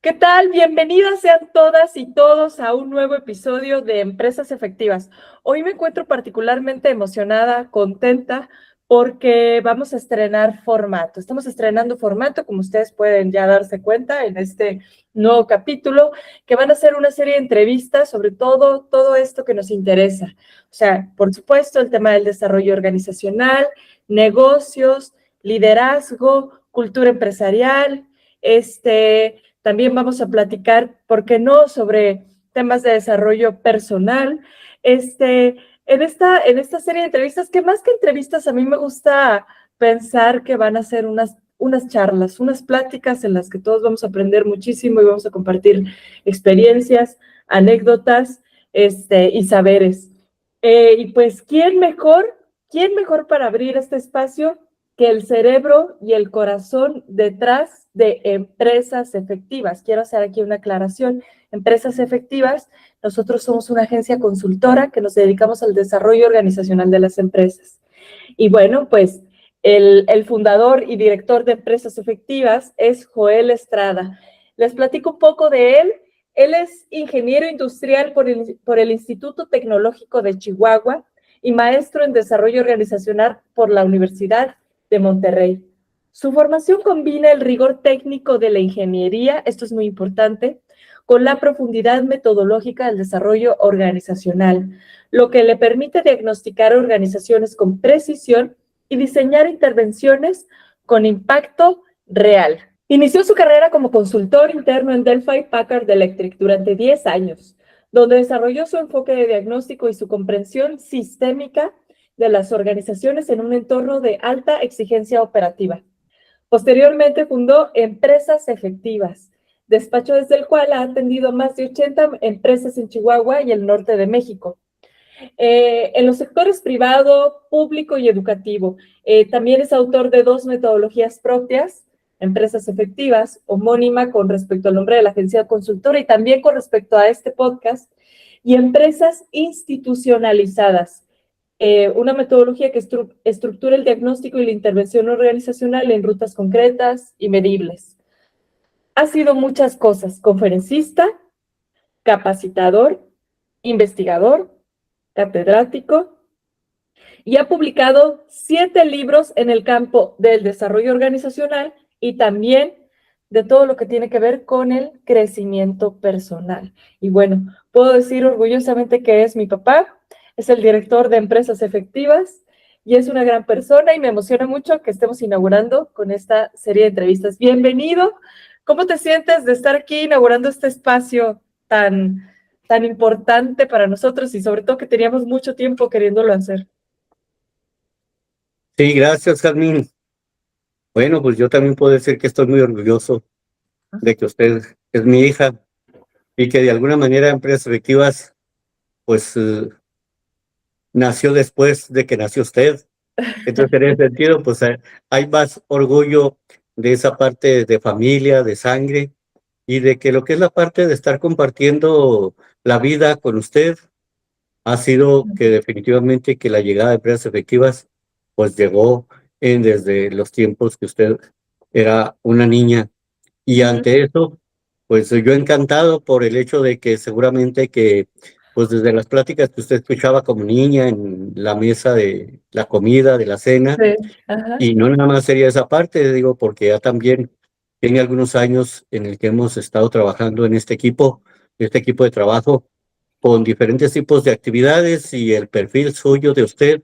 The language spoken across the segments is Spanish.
¿Qué tal? Bienvenidas sean todas y todos a un nuevo episodio de Empresas Efectivas. Hoy me encuentro particularmente emocionada, contenta, porque vamos a estrenar formato. Estamos estrenando formato, como ustedes pueden ya darse cuenta, en este nuevo capítulo, que van a ser una serie de entrevistas sobre todo esto que nos interesa. O sea, por supuesto, el tema del desarrollo organizacional, negocios, liderazgo, cultura empresarial, también vamos a platicar, ¿por qué no?, sobre temas de desarrollo personal. En esta serie de entrevistas, que más que entrevistas, a mí me gusta pensar que van a ser unas charlas, unas pláticas en las que todos vamos a aprender muchísimo y vamos a compartir experiencias, anécdotas, y saberes. Y pues, ¿quién mejor para abrir este espacio que el cerebro y el corazón detrás de Empresas Efectivas? Quiero hacer aquí una aclaración. Empresas Efectivas, nosotros somos una agencia consultora que nos dedicamos al desarrollo organizacional de las empresas. Y bueno, pues el fundador y director de Empresas Efectivas es Joel Estrada. Les platico un poco de él. Él es ingeniero industrial por el Instituto Tecnológico de Chihuahua y maestro en desarrollo organizacional por la Universidad de Monterrey. Su formación combina el rigor técnico de la ingeniería, esto es muy importante, con la profundidad metodológica del desarrollo organizacional, lo que le permite diagnosticar organizaciones con precisión y diseñar intervenciones con impacto real. Inició su carrera como consultor interno en Delphi Packard Electric durante 10 años, donde desarrolló su enfoque de diagnóstico y su comprensión sistémica de las organizaciones en un entorno de alta exigencia operativa. Posteriormente fundó Empresas Efectivas, despacho desde el cual ha atendido más de 80 empresas en Chihuahua y el norte de México. En los sectores privado, público y educativo. También es autor de 2 metodologías propias, Empresas Efectivas, homónima con respecto al nombre de la agencia consultora y también con respecto a este podcast, y Empresas Institucionalizadas, una metodología que estructura el diagnóstico y la intervención organizacional en rutas concretas y medibles. Ha sido muchas cosas: conferencista, capacitador, investigador, catedrático, y ha publicado 7 libros en el campo del desarrollo organizacional y también de todo lo que tiene que ver con el crecimiento personal. Y bueno, puedo decir orgullosamente que es mi papá. Es el director de Empresas Efectivas y es una gran persona, y me emociona mucho que estemos inaugurando con esta serie de entrevistas. Bienvenido. ¿Cómo te sientes de estar aquí inaugurando este espacio tan importante para nosotros y sobre todo que teníamos mucho tiempo queriéndolo hacer? Sí, gracias, Carmen. Bueno, pues yo también puedo decir que estoy muy orgulloso de que usted es mi hija y que de alguna manera Empresas Efectivas, pues, nació después de que nació usted. Entonces, en ese sentido, pues, hay más orgullo de esa parte de familia, de sangre, y de que lo que es la parte de estar compartiendo la vida con usted ha sido que definitivamente que la llegada de Empresas Efectivas, pues, llegó desde los tiempos que usted era una niña. Y ante eso, pues yo encantado por el hecho de que seguramente que, pues desde las pláticas que usted escuchaba como niña en la mesa de la comida, de la cena, Sí, ajá. y no nada más sería esa parte, digo, porque ya también tiene algunos años en el que hemos estado trabajando en este equipo de trabajo, con diferentes tipos de actividades, y el perfil suyo de usted,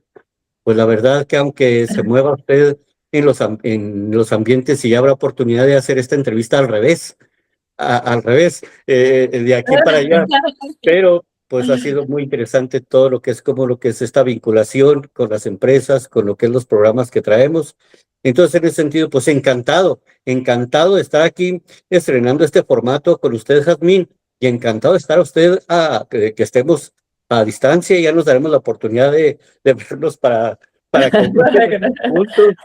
pues la verdad que aunque se mueva usted en los ambientes, y habrá oportunidad de hacer esta entrevista al revés, de aquí para allá, pero pues ha sido muy interesante todo lo que es como lo que es esta vinculación con las empresas, con lo que es los programas que traemos. Entonces, en ese sentido, pues encantado de estar aquí estrenando este formato con usted, Jazmín, y encantado de estar que estemos a distancia, y ya nos daremos la oportunidad de vernos para comer juntos,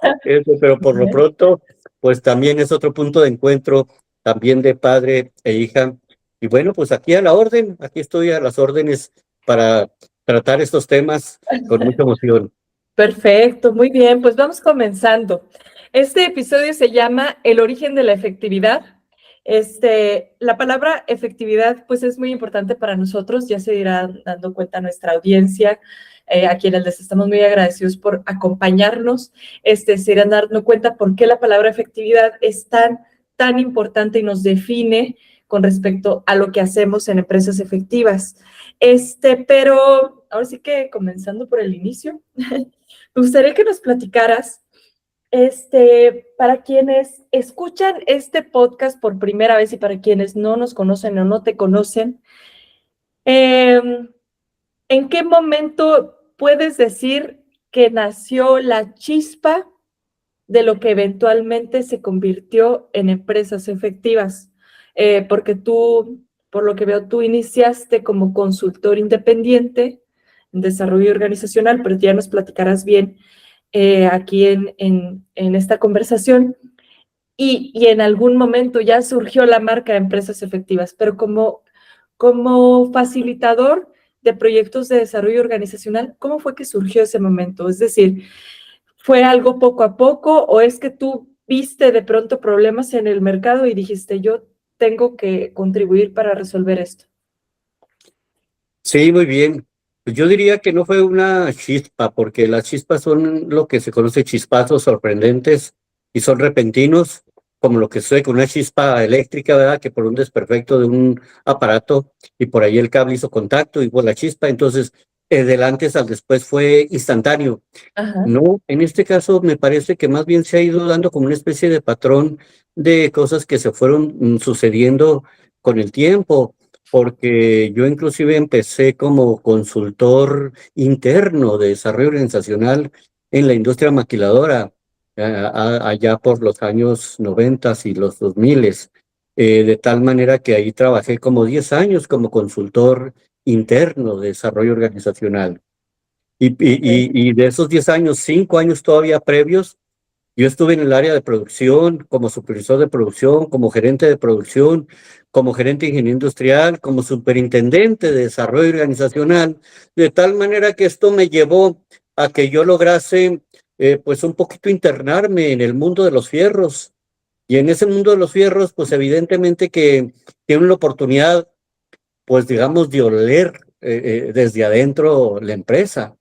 pero por lo pronto, pues también es otro punto de encuentro, también de padre e hija. Y bueno, pues aquí a la orden, aquí estoy a las órdenes para tratar estos temas con mucha emoción. Perfecto, muy bien, pues vamos comenzando. Este episodio se llama El origen de la efectividad, La palabra efectividad, pues es muy importante para nosotros, ya se irá dando cuenta nuestra audiencia, a quienes les estamos muy agradecidos por acompañarnos, se irán dando cuenta por qué la palabra efectividad es tan importante y nos define con respecto a lo que hacemos en empresas efectivas. Pero ahora sí que comenzando por el inicio, me gustaría que nos platicaras, para quienes escuchan este podcast por primera vez y para quienes no nos conocen o no te conocen, ¿en qué momento puedes decir que nació la chispa de lo que eventualmente se convirtió en empresas efectivas? Porque tú, por lo que veo, tú iniciaste como consultor independiente en desarrollo organizacional, pero ya nos platicarás bien aquí en esta conversación. Y en algún momento ya surgió la marca de empresas efectivas, pero como facilitador de proyectos de desarrollo organizacional, ¿cómo fue que surgió ese momento? Es decir, ¿fue algo poco a poco o es que tú viste de pronto problemas en el mercado y dijiste, yo tengo que contribuir para resolver esto? Sí, muy bien. Pues yo diría que no fue una chispa, porque las chispas son lo que se conoce chispazos sorprendentes y son repentinos, como lo que sucede con una chispa eléctrica, ¿verdad? Que por un desperfecto de un aparato y por ahí el cable hizo contacto y por la chispa, entonces del antes al después fue instantáneo. Ajá, No, en este caso me parece que más bien se ha ido dando como una especie de patrón de cosas que se fueron sucediendo con el tiempo, porque yo inclusive empecé como consultor interno de desarrollo organizacional en la industria maquiladora, allá por los años 90 y los 2000, de tal manera que ahí trabajé como 10 años como consultor interno de desarrollo organizacional. ok, Y de esos 10 años, 5 años todavía previos, yo estuve en el área de producción, como supervisor de producción, como gerente de producción, como gerente de ingeniería industrial, como superintendente de desarrollo organizacional, de tal manera que esto me llevó a que yo lograse, pues un poquito internarme en el mundo de los fierros. Y en ese mundo de los fierros, pues evidentemente que tiene una oportunidad, pues digamos, de oler desde adentro la empresa.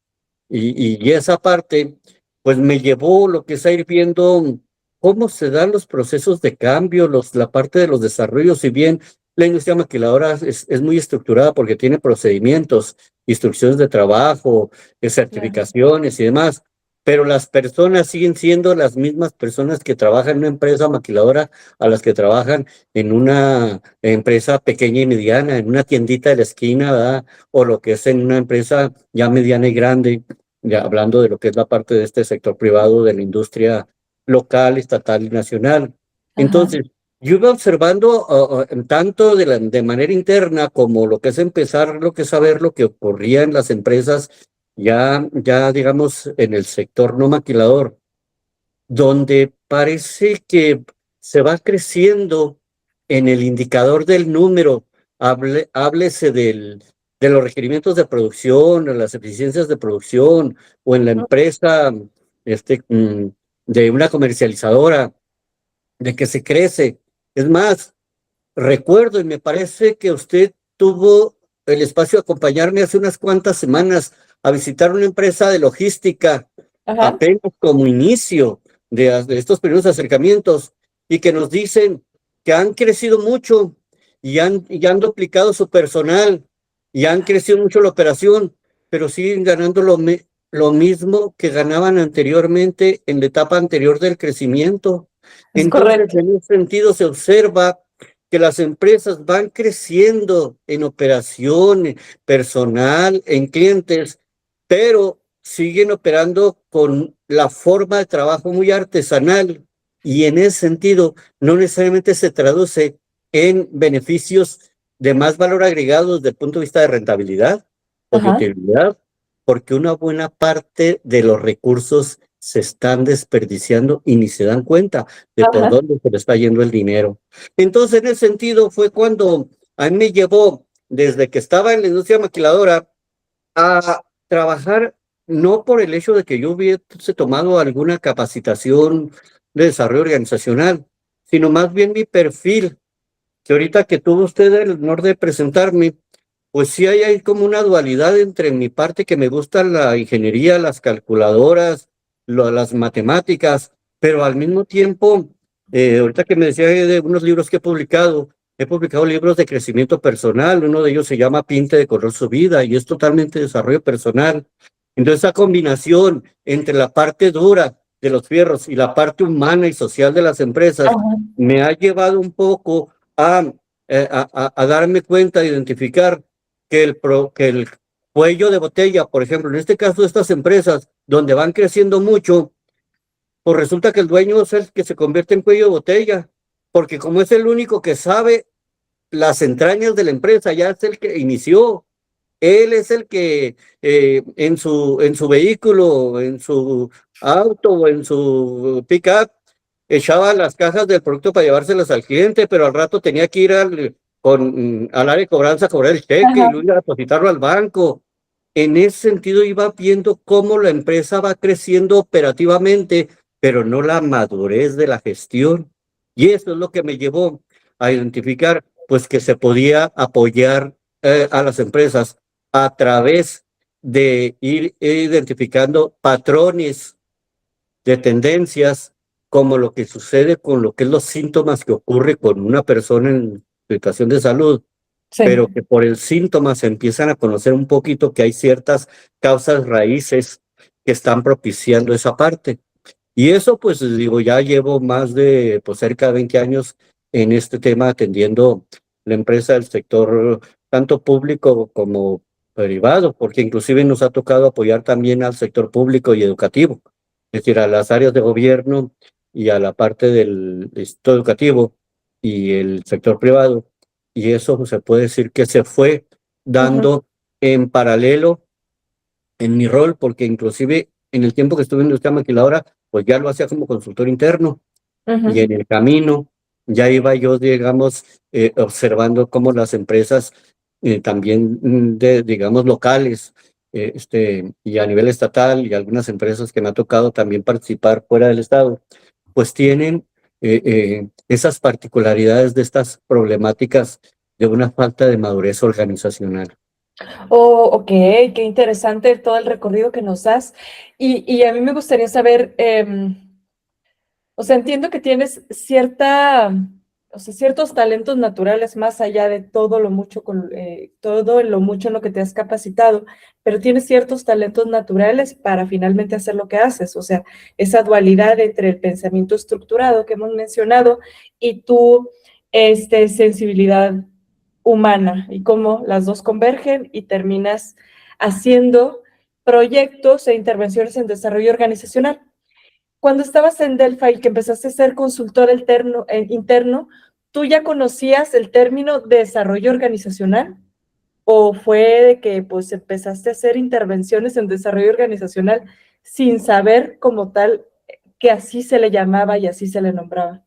Y esa parte, pues me llevó lo que es a ir viendo cómo se dan los procesos de cambio, la parte de los desarrollos. Si bien la industria maquiladora es muy estructurada porque tiene procedimientos, instrucciones de trabajo, claro. certificaciones y demás, pero las personas siguen siendo las mismas personas que trabajan en una empresa maquiladora a las que trabajan en una empresa pequeña y mediana, en una tiendita de la esquina, ¿verdad? O lo que es en una empresa ya mediana y grande, ya hablando de lo que es la parte de este sector privado de la industria local, estatal y nacional. Ajá, Entonces, yo iba observando tanto de manera interna como lo que es empezar, lo que es saber lo que ocurría en las empresas, ya digamos en el sector no maquilador, donde parece que se va creciendo en el indicador del número, háblese de los requerimientos de producción, o las eficiencias de producción, o en la empresa este, mm, de una comercializadora, de que se crece. Es más, recuerdo y me parece que usted tuvo el espacio de acompañarme hace unas cuantas semanas a visitar una empresa de logística, ajá, apenas como inicio de estos primeros acercamientos, y que nos dicen que han crecido mucho y han duplicado su personal y han crecido mucho la operación, pero siguen ganando lo mismo que ganaban anteriormente en la etapa anterior del crecimiento. es Entonces, correcto. en ese sentido, se observa que las empresas van creciendo en operación, personal, en clientes, pero siguen operando con la forma de trabajo muy artesanal y en ese sentido no necesariamente se traduce en beneficios de más valor agregado desde el punto de vista de rentabilidad o de Ajá, utilidad, porque una buena parte de los recursos se están desperdiciando y ni se dan cuenta de por ajá, dónde se le está yendo el dinero. Entonces, en ese sentido, fue cuando a mí me llevó, desde que estaba en la industria maquiladora, a trabajar, no por el hecho de que yo hubiese tomado alguna capacitación de desarrollo organizacional, sino más bien mi perfil. que ahorita que tuvo usted el honor de presentarme, pues sí hay como una dualidad entre mi parte que me gusta la ingeniería, las calculadoras, las matemáticas, pero al mismo tiempo, ahorita que me decía de unos libros que he publicado libros de crecimiento personal, uno de ellos se llama Pinte de correr su vida y es totalmente desarrollo personal. Entonces esa combinación entre la parte dura de los fierros y la parte humana y social de las empresas Ajá. me ha llevado un poco a darme cuenta, a identificar que el cuello de botella, por ejemplo, en este caso de estas empresas, donde van creciendo mucho, pues resulta que el dueño es el que se convierte en cuello de botella, porque como es el único que sabe las entrañas de la empresa, ya es el que inició, él es el que en su vehículo, en su auto o en su pickup, echaba las cajas del producto para llevárselas al cliente, pero al rato tenía que ir al área de cobranza a cobrar el cheque y Ajá. luego a depositarlo al banco. En ese sentido iba viendo cómo la empresa va creciendo operativamente, pero no la madurez de la gestión. Y eso es lo que me llevó a identificar, pues que se podía apoyar a las empresas a través de ir identificando patrones de tendencias, como lo que sucede con lo que es los síntomas que ocurre con una persona en situación de salud, Sí. pero que por el síntoma se empiezan a conocer un poquito que hay ciertas causas raíces que están propiciando esa parte. Y eso, pues digo, ya llevo más de pues, cerca de 20 años en este tema atendiendo la empresa del sector tanto público como privado, porque inclusive nos ha tocado apoyar también al sector público y educativo, es decir, a las áreas de gobierno y a la parte del instituto educativo y el sector privado. Y eso pues, se puede decir que se fue Ujú, dando en paralelo en mi rol, porque inclusive en el tiempo que estuve en industria maquiladora, pues ya lo hacía como consultor interno y ujú. en el camino ya iba yo, digamos, observando cómo las empresas también digamos, locales y a nivel estatal y algunas empresas que me ha tocado también participar fuera del estado, pues tienen esas particularidades de estas problemáticas de una falta de madurez organizacional. Oh, ok, qué interesante todo el recorrido que nos das. Y a mí me gustaría saber, o sea, entiendo que tienes o sea, ciertos talentos naturales más allá de todo lo mucho, todo lo mucho en lo que te has capacitado, pero tienes ciertos talentos naturales para finalmente hacer lo que haces. O sea, esa dualidad entre el pensamiento estructurado que hemos mencionado y tu sensibilidad humana y cómo las dos convergen y terminas haciendo proyectos e intervenciones en desarrollo organizacional. Cuando estabas en Delphi y que empezaste a ser consultor interno, ¿tú ya conocías el término desarrollo organizacional? ¿O fue de que pues empezaste a hacer intervenciones en desarrollo organizacional sin saber como tal que así se le llamaba y así se le nombraba?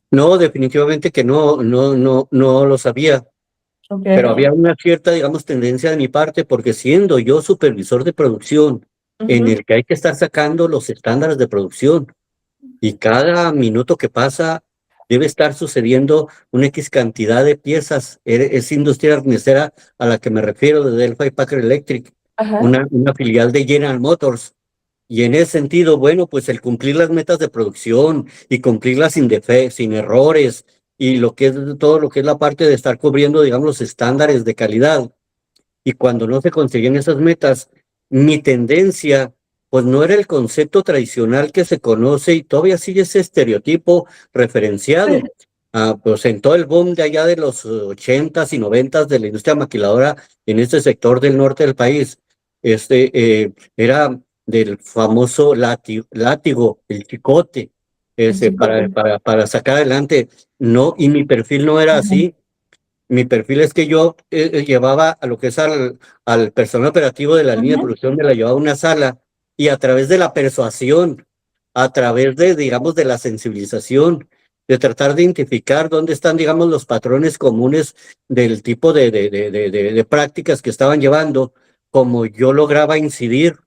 No, definitivamente que no lo sabía, Ok. pero había una cierta, digamos, tendencia de mi parte, porque siendo yo supervisor de producción, en Ujú. el que hay que estar sacando los estándares de producción, y cada minuto que pasa debe estar sucediendo una X cantidad de piezas. Es industria arnesera a la que me refiero de Delphi Packard Electric, Ajá. una filial de General Motors. Y en ese sentido, bueno, pues el cumplir las metas de producción y cumplirlas sin errores y lo que es todo lo que es la parte de estar cubriendo, digamos, los estándares de calidad. Y cuando no se conseguían esas metas, mi tendencia, pues no era el concepto tradicional que se conoce y todavía sigue ese estereotipo referenciado. Pues en todo el boom de allá de los 80s y 90s de la industria maquiladora en este sector del norte del país, era del famoso látigo, el chicote, El chicote. para sacar adelante. No, y mi perfil no era Ajá. así. Mi perfil es que yo llevaba a lo que es al personal operativo de la línea de Ujú. producción, me la llevaba a una sala y a través de la persuasión, a través de, digamos, de la sensibilización, de tratar de identificar dónde están, digamos, los patrones comunes del tipo de prácticas que estaban llevando, como yo lograba incidir,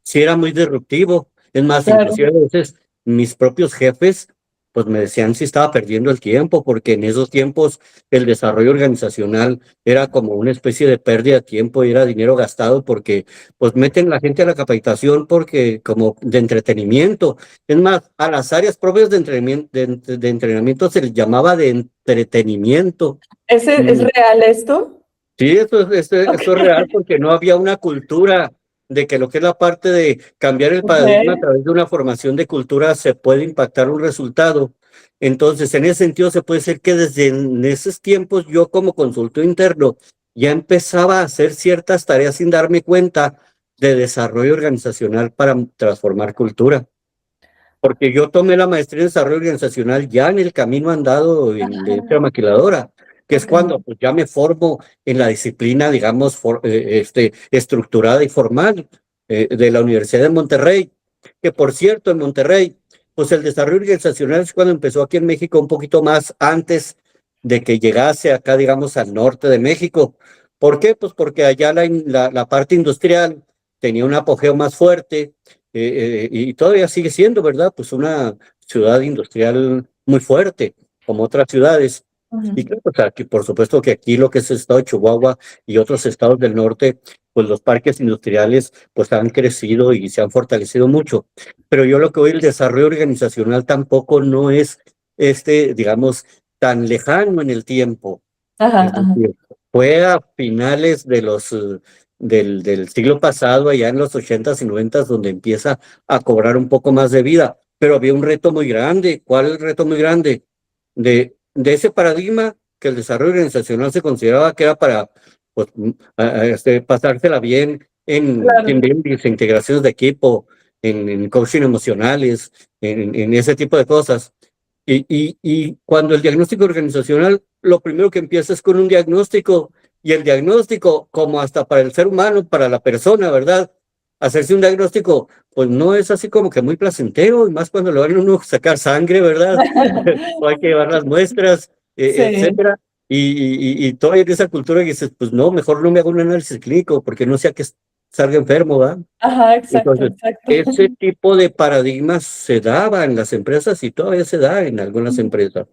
si era muy disruptivo. Es más, Claro. inclusive a veces mis propios jefes pues me decían si estaba perdiendo el tiempo, porque en esos tiempos el desarrollo organizacional era como una especie de pérdida de tiempo y era dinero gastado porque pues meten la gente a la capacitación porque como de entretenimiento. Es más, a las áreas propias de entrenamiento, de entrenamiento se les llamaba de entretenimiento. ¿Es Y real esto? sí, esto es real Ok. porque no había una cultura de que lo que es la parte de cambiar el paradigma a Ok. través de una formación de cultura se puede impactar un resultado. Entonces, en ese sentido, se puede decir que desde en esos tiempos yo como consultor interno ya empezaba a hacer ciertas tareas sin darme cuenta de desarrollo organizacional para transformar cultura. Porque yo tomé la maestría en desarrollo organizacional ya en el camino andado en la industria Ajá. maquiladora, que es Ok. cuando pues, ya me formo en la disciplina, digamos, estructurada y formal de la Universidad de Monterrey, que por cierto, en Monterrey, pues el desarrollo organizacional es cuando empezó aquí en México un poquito más antes de que llegase acá, digamos, al norte de México. ¿Por qué? Pues porque allá la parte industrial tenía un apogeo más fuerte y todavía sigue siendo, ¿verdad? Pues una ciudad industrial muy fuerte, como otras ciudades. Y Ujú. claro, o sea, que por supuesto que aquí lo que es el estado de Chihuahua y otros estados del norte, pues los parques industriales pues han crecido y se han fortalecido mucho. Pero yo lo que veo, el desarrollo organizacional tampoco no es, digamos, tan lejano en el tiempo. Ajá, Es ajá. decir, fue a finales de del siglo pasado, allá en los 80s y 90s, donde empieza a cobrar un poco más de vida. Pero había un reto muy grande. ¿Cuál es el reto muy grande? De ese paradigma que el desarrollo organizacional se consideraba que era para pues, pasársela bien en Claro. buildings, en integraciones de equipo, en coaching emocionales, en ese tipo de cosas. Y cuando el diagnóstico organizacional, lo primero que empieza es con un diagnóstico, y el diagnóstico, como hasta para el ser humano, para la persona, ¿verdad? Hacerse un diagnóstico, pues no es así como que muy placentero, y más cuando le van a uno a sacar sangre, ¿verdad? O hay que llevar las muestras, Sí. etcétera. Y todavía en esa cultura que dices, pues no, mejor no me hago un análisis clínico, porque no sea que salga enfermo, ¿verdad? Ajá, exacto, Entonces, exacto. ese tipo de paradigmas se daba en las empresas y todavía se da en algunas empresas.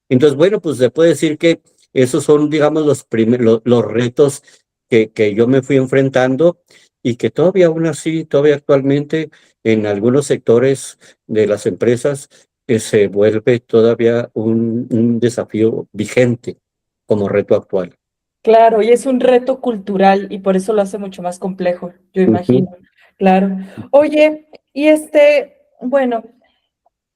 Entonces, bueno, pues se puede decir que esos son, digamos, los retos que yo me fui enfrentando y que todavía aún así, todavía actualmente en algunos sectores de las empresas se vuelve todavía un desafío vigente como reto actual. Claro, y es un reto cultural y por eso lo hace mucho más complejo, yo Ujú. imagino. Claro. Oye, y bueno,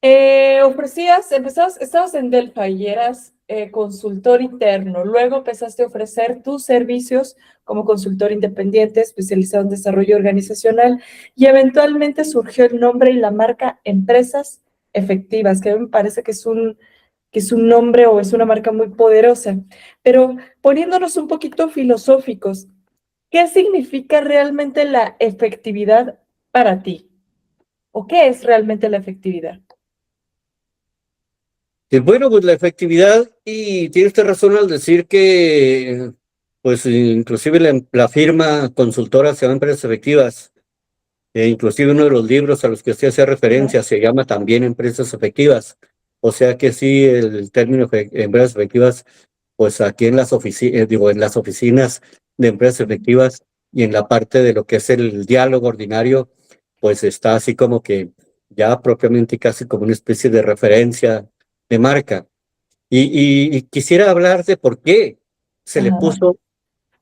estabas en Delphi y eras consultor interno. Luego empezaste a ofrecer tus servicios como consultor independiente especializado en desarrollo organizacional y eventualmente surgió el nombre y la marca Empresas Efectivas, que a mí me parece que es un nombre o es una marca muy poderosa. Pero poniéndonos un poquito filosóficos, ¿qué significa realmente la efectividad para ti? ¿O qué es realmente la efectividad? Bueno, pues la efectividad, y tiene usted razón al decir que, pues inclusive la firma consultora se llama Empresas Efectivas, inclusive uno de los libros a los que usted hace Ajá, referencia se llama también Empresas Efectivas. O sea que sí, el término empresas efectivas, pues aquí en las oficinas, digo, en las oficinas de empresas efectivas y en la parte de lo que es el diálogo ordinario, pues está así como que ya propiamente casi como una especie de referencia de marca. Y quisiera hablar de por qué se le ajá, puso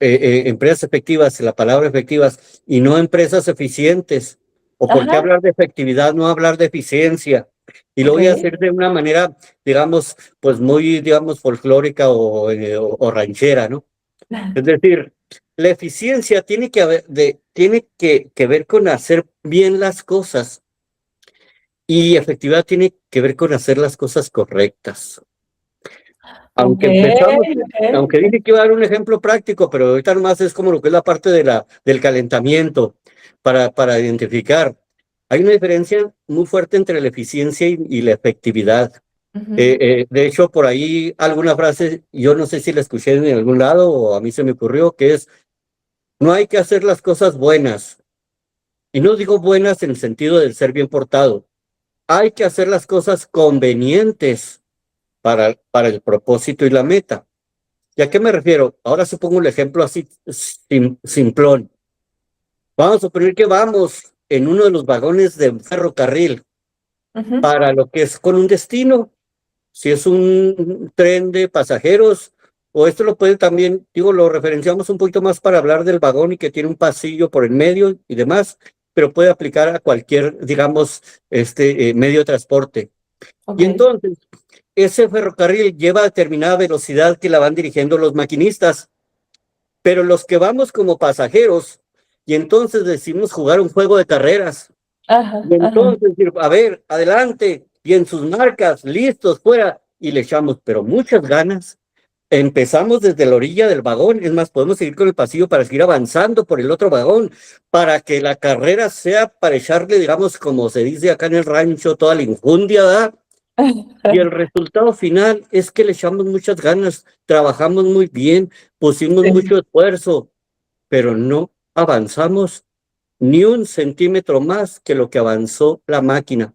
empresas efectivas, la palabra efectivas, y no empresas eficientes. O por qué ajá, hablar de efectividad, no hablar de eficiencia. Y lo ok. voy a hacer de una manera, digamos, pues muy, digamos, folclórica o ranchera, ¿no? Es decir, la eficiencia tiene tiene que ver con hacer bien las cosas, y efectividad tiene que ver con hacer las cosas correctas. Ok, Aunque empezamos, aunque ok. dije que iba a dar un ejemplo práctico, pero ahorita nomás es como lo que es la parte de del calentamiento para identificar. Hay una diferencia muy fuerte entre la eficiencia y la efectividad. Ujú. De hecho, por ahí alguna frase, yo no sé si la escuché en algún lado o a mí se me ocurrió, que es, no hay que hacer las cosas buenas. Y no digo buenas en el sentido del ser bien portado, hay que hacer las cosas convenientes para el propósito y la meta. ¿Y a qué me refiero? Ahora supongo el ejemplo así simplón. Vamos a suponer que vamos en uno de los vagones de un ferrocarril para lo que es con un destino. Si es un tren de pasajeros, o esto lo puede también, digo, lo referenciamos un poquito más para hablar del vagón y que tiene un pasillo por el medio y demás, pero puede aplicar a cualquier, digamos, medio de transporte. Y entonces, ese ferrocarril lleva a determinada velocidad que la van dirigiendo los maquinistas, pero los que vamos como pasajeros, y entonces decidimos jugar un juego de carreras. Y entonces, a ver, adelante, y en sus marcas, listos, fuera, y le echamos, pero muchas ganas. Empezamos desde la orilla del vagón, es más, podemos seguir con el pasillo para seguir avanzando por el otro vagón, para que la carrera sea para echarle, digamos, como se dice acá en el rancho, toda la injundia, ¿verdad? Y el resultado final es que le echamos muchas ganas, trabajamos muy bien, pusimos mucho esfuerzo, pero no avanzamos ni un centímetro más que lo que avanzó la máquina,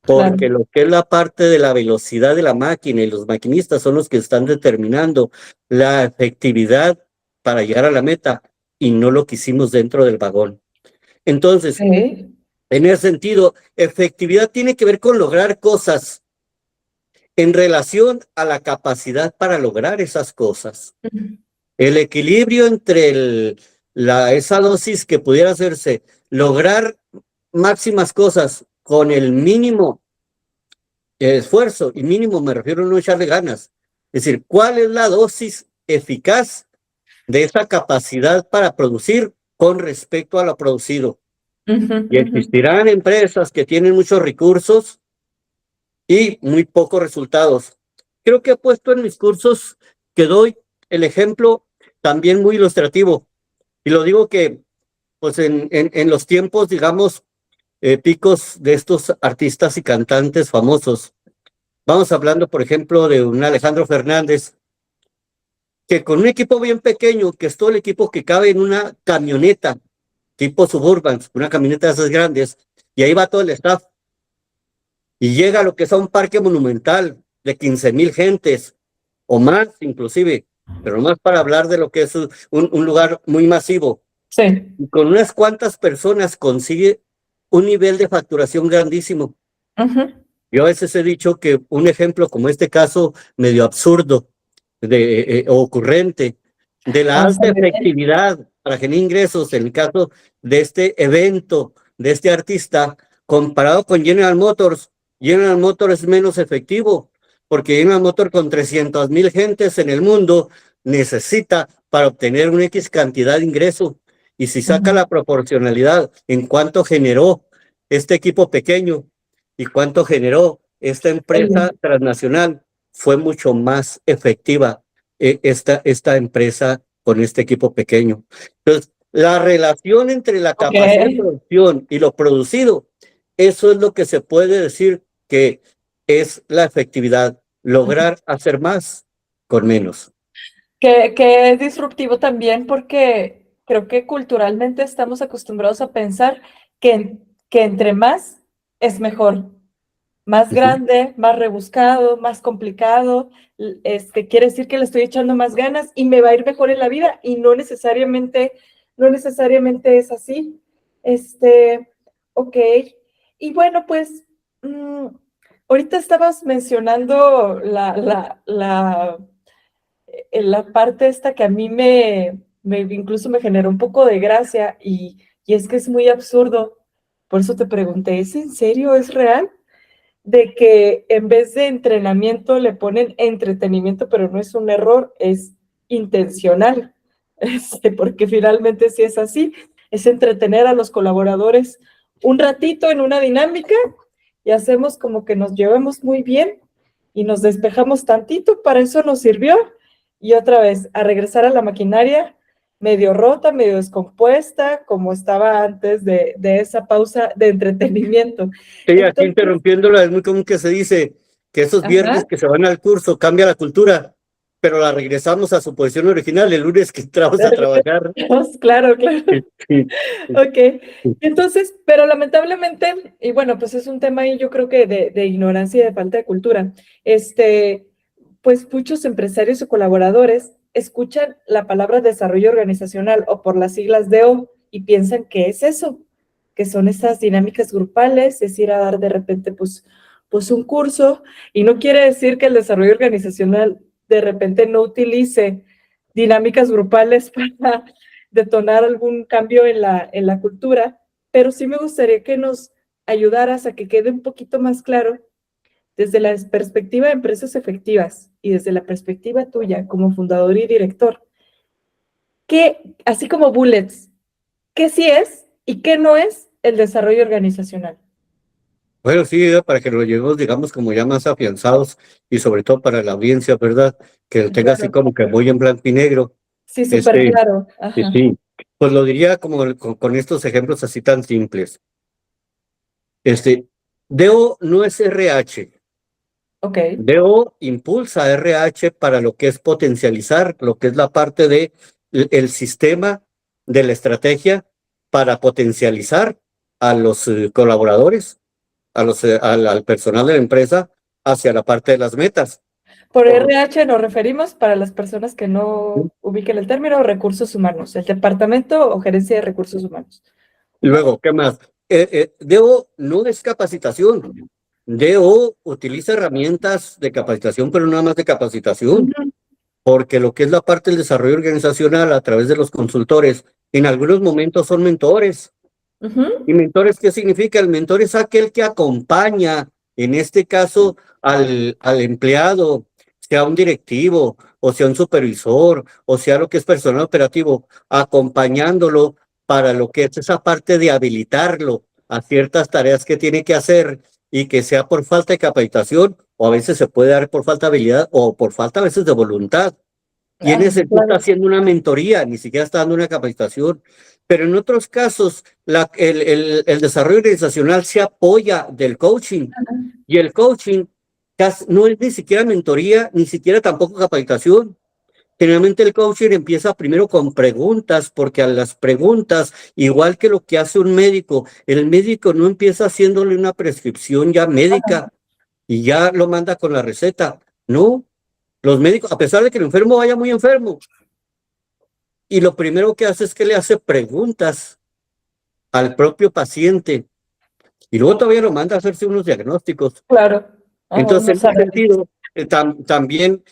porque lo que es la parte de la velocidad de la máquina y los maquinistas son los que están determinando la efectividad para llegar a la meta y no lo que hicimos dentro del vagón. Entonces, en ese sentido, efectividad tiene que ver con lograr cosas en relación a la capacidad para lograr esas cosas. El equilibrio entre esa dosis que pudiera hacerse, lograr máximas cosas con el mínimo esfuerzo, y mínimo me refiero a no echarle ganas. Es decir, ¿cuál es la dosis eficaz de esa capacidad para producir con respecto a lo producido? Y existirán empresas que tienen muchos recursos y muy pocos resultados. Creo que he puesto en mis cursos que doy el ejemplo también muy ilustrativo. Y lo digo que, pues en los tiempos, digamos, picos de estos artistas y cantantes famosos, vamos hablando, por ejemplo, de un Alejandro Fernández, que con un equipo bien pequeño, que es todo el equipo que cabe en una camioneta, tipo Suburban, una camioneta de esas grandes, y ahí va todo el staff, y llega a lo que es a un parque monumental de 15,000 gentes, o más inclusive, pero más para hablar de lo que es un lugar muy masivo. Sí. Y con unas cuantas personas consigue un nivel de facturación grandísimo. Yo a veces he dicho que un ejemplo como este caso medio absurdo o ocurrente de la alta efectividad para generar ingresos en el caso de este evento, de este artista, comparado con General Motors. General Motors es menos efectivo, porque General Motors con 300,000 gentes en el mundo necesita para obtener una X cantidad de ingreso. Y si saca la proporcionalidad en cuánto generó este equipo pequeño y cuánto generó esta empresa transnacional, fue mucho más efectiva esta empresa con este equipo pequeño. Entonces, la relación entre la capacidad de producción y lo producido, eso es lo que se puede decir que es la efectividad, lograr hacer más con menos. Que es disruptivo también porque creo que culturalmente estamos acostumbrados a pensar que entre más es mejor. Más grande, más rebuscado, más complicado, quiere decir que le estoy echando más ganas y me va a ir mejor en la vida, y no necesariamente es así. Ok. Y bueno, pues, ahorita estabas mencionando la parte esta que a mí incluso me generó un poco de gracia, y es que es muy absurdo. Por eso te pregunté, ¿es en serio? ¿Es real? De que en vez de entrenamiento le ponen entretenimiento, pero no es un error, es intencional, porque finalmente sí es así, es entretener a los colaboradores un ratito en una dinámica y hacemos como que nos llevemos muy bien y nos despejamos tantito, para eso nos sirvió, y otra vez a regresar a la maquinaria medio rota, medio descompuesta, como estaba antes de esa pausa de entretenimiento. Sí, aquí interrumpiéndola, es muy común que se dice que esos viernes que se van al curso cambia la cultura. pero la regresamos a su posición original el lunes que entramos a trabajar. Claro, claro. Sí, Ok. Entonces, pero lamentablemente, y bueno, pues es un tema ahí yo creo que de ignorancia y de falta de cultura, pues muchos empresarios o colaboradores escuchan la palabra desarrollo organizacional o por las siglas DO y piensan que es eso, que son esas dinámicas grupales, es ir a dar de repente pues un curso, y no quiere decir que el desarrollo organizacional de repente no utilice dinámicas grupales para detonar algún cambio en la cultura, pero sí me gustaría que nos ayudaras a que quede un poquito más claro desde la perspectiva de empresas efectivas y desde la perspectiva tuya como fundador y director, que, así como bullets, qué sí es y qué no es el desarrollo organizacional. bueno, sí, para que lo llevemos, digamos, como ya más afianzados y sobre todo para la audiencia, ¿verdad? Que lo tenga así Claro. como que muy en blanco y negro. Sí, súper Este, claro. Ajá. sí, pues lo diría como con estos ejemplos así tan simples. Este, DO no es RH. Ok. DO impulsa RH para lo que es potencializar, lo que es la parte de el sistema de la estrategia para potencializar a los colaboradores, al personal de la empresa hacia la parte de las metas. Por Por- RH nos referimos, para las personas que no ubiquen el término, recursos humanos, el departamento o gerencia de recursos humanos. Ajá. Luego, ¿qué más? DO no es capacitación. DO utiliza herramientas de capacitación, pero no más de capacitación, Ujú, porque lo que es la parte del desarrollo organizacional a través de los consultores, en algunos momentos son mentores. ¿Y ujú. mentores qué significa? El mentor es aquel que acompaña, en este caso, al empleado, sea un directivo, o sea un supervisor, o sea lo que es personal operativo, acompañándolo para lo que es esa parte de habilitarlo a ciertas tareas que tiene que hacer y que sea por falta de capacitación, o a veces se puede dar por falta de habilidad o por falta a veces de voluntad. Y en Ah, ese sentido está claro. haciendo una mentoría, ni siquiera está dando una capacitación. Pero en otros casos, el desarrollo organizacional se apoya del coaching. Y el coaching no es ni siquiera mentoría, ni siquiera tampoco capacitación. Generalmente el coaching empieza primero con preguntas, porque a las preguntas, igual que lo que hace un médico, el médico no empieza haciéndole una prescripción ya médica y ya lo manda con la receta. No, los médicos, a pesar de que el enfermo vaya muy enfermo, y lo primero que hace es que le hace preguntas al propio paciente y luego todavía lo manda a hacerse unos diagnósticos. Claro. Ah, Entonces, unos en ese análisis. sentido, también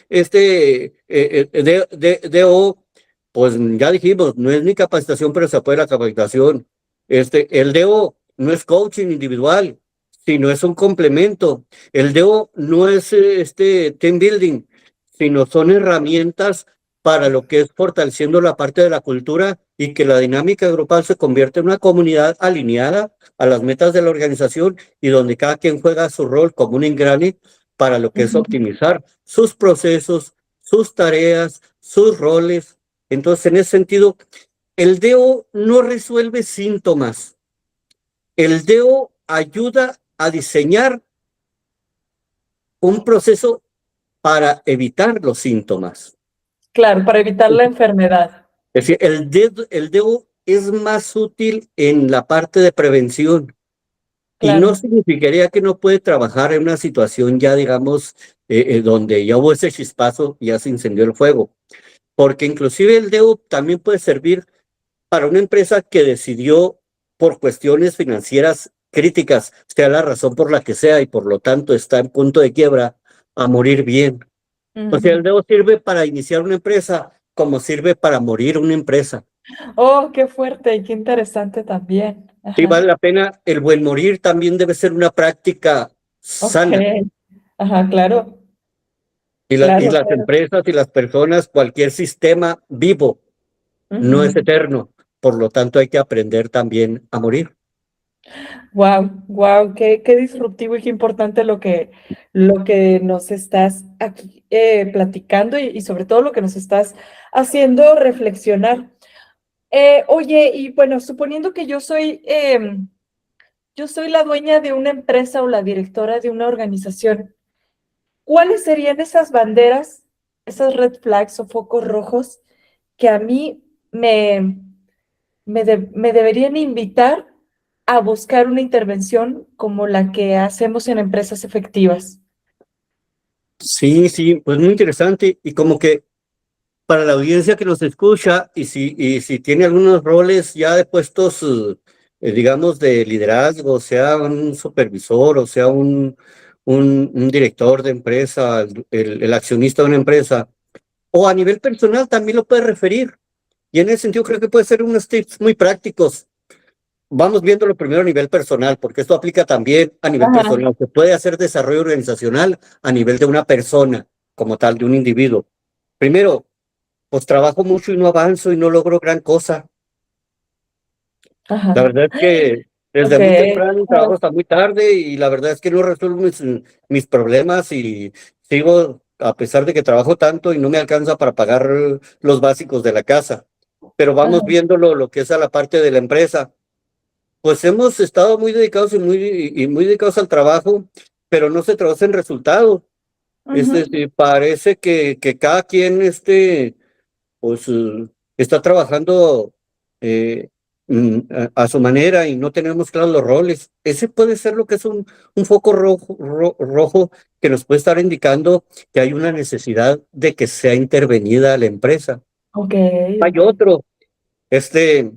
DO, pues ya dijimos, no es ni capacitación, pero se apoya la capacitación. El DO no es coaching individual, sino es un complemento. El DO no es team building, sino son herramientas para lo que es fortaleciendo la parte de la cultura y que la dinámica grupal se convierta en una comunidad alineada a las metas de la organización y donde cada quien juega su rol como un engrane para lo que es Ujú. optimizar sus procesos, sus tareas, sus roles. Entonces, en ese sentido, el DO no resuelve síntomas. El DO ayuda a diseñar un proceso para evitar los síntomas. Claro, para evitar la enfermedad. Es decir, el DO es más útil en la parte de prevención. Y no Claro. significaría que no puede trabajar en una situación ya, digamos, donde ya hubo ese chispazo y ya se incendió el fuego. Porque inclusive el DEU también puede servir para una empresa que decidió por cuestiones financieras críticas, sea la razón por la que sea, y por lo tanto está en punto de quiebra, a morir bien. O sea, Ujú. el DEU sirve para iniciar una empresa como sirve para morir una empresa. Oh, qué fuerte y qué interesante también. Sí, Ajá. vale la pena. El buen morir también debe ser una práctica Ok. sana. Ajá, claro, Y claro, las claro. empresas y las personas, cualquier sistema vivo no es eterno. Por lo tanto, hay que aprender también a morir. Wow, wow, qué disruptivo y qué importante lo que nos estás aquí platicando y sobre todo lo que nos estás haciendo reflexionar. Oye, y bueno, suponiendo que yo soy la dueña de una empresa o la directora de una organización, ¿cuáles serían esas banderas esas red flags o focos rojos que a mí me deberían invitar a buscar una intervención como la que hacemos en empresas efectivas. Sí, sí, pues muy interesante y como que para la audiencia que nos escucha y si tiene algunos roles ya de puestos, digamos, de liderazgo, sea un supervisor o sea un director de empresa, el accionista de una empresa, o a nivel personal también lo puede referir. Y en ese sentido creo que puede ser unos tips muy prácticos. Vamos viéndolo primero a nivel personal, porque esto aplica también a nivel Ajá, personal. Se puede hacer desarrollo organizacional a nivel de una persona, como tal, de un individuo. Primero, pues trabajo mucho y no avanzo y no logro gran cosa. La ajá. verdad es que desde Ok. muy temprano trabajo Ajá, hasta muy tarde y la verdad es que no resuelvo mis problemas y sigo, a pesar de que trabajo tanto y no me alcanza para pagar los básicos de la casa. Pero vamos ajá, viéndolo lo que es a la parte de la empresa. Pues hemos estado muy dedicados y muy dedicados al trabajo, pero no se traduce en resultado. Es ujú. decir, parece que cada quien pues está trabajando eh, a su manera y no tenemos claros los roles. Ese puede ser lo que es un foco rojo que nos puede estar indicando que hay una necesidad de que sea intervenida la empresa. Ok, Hay ok. otro, este,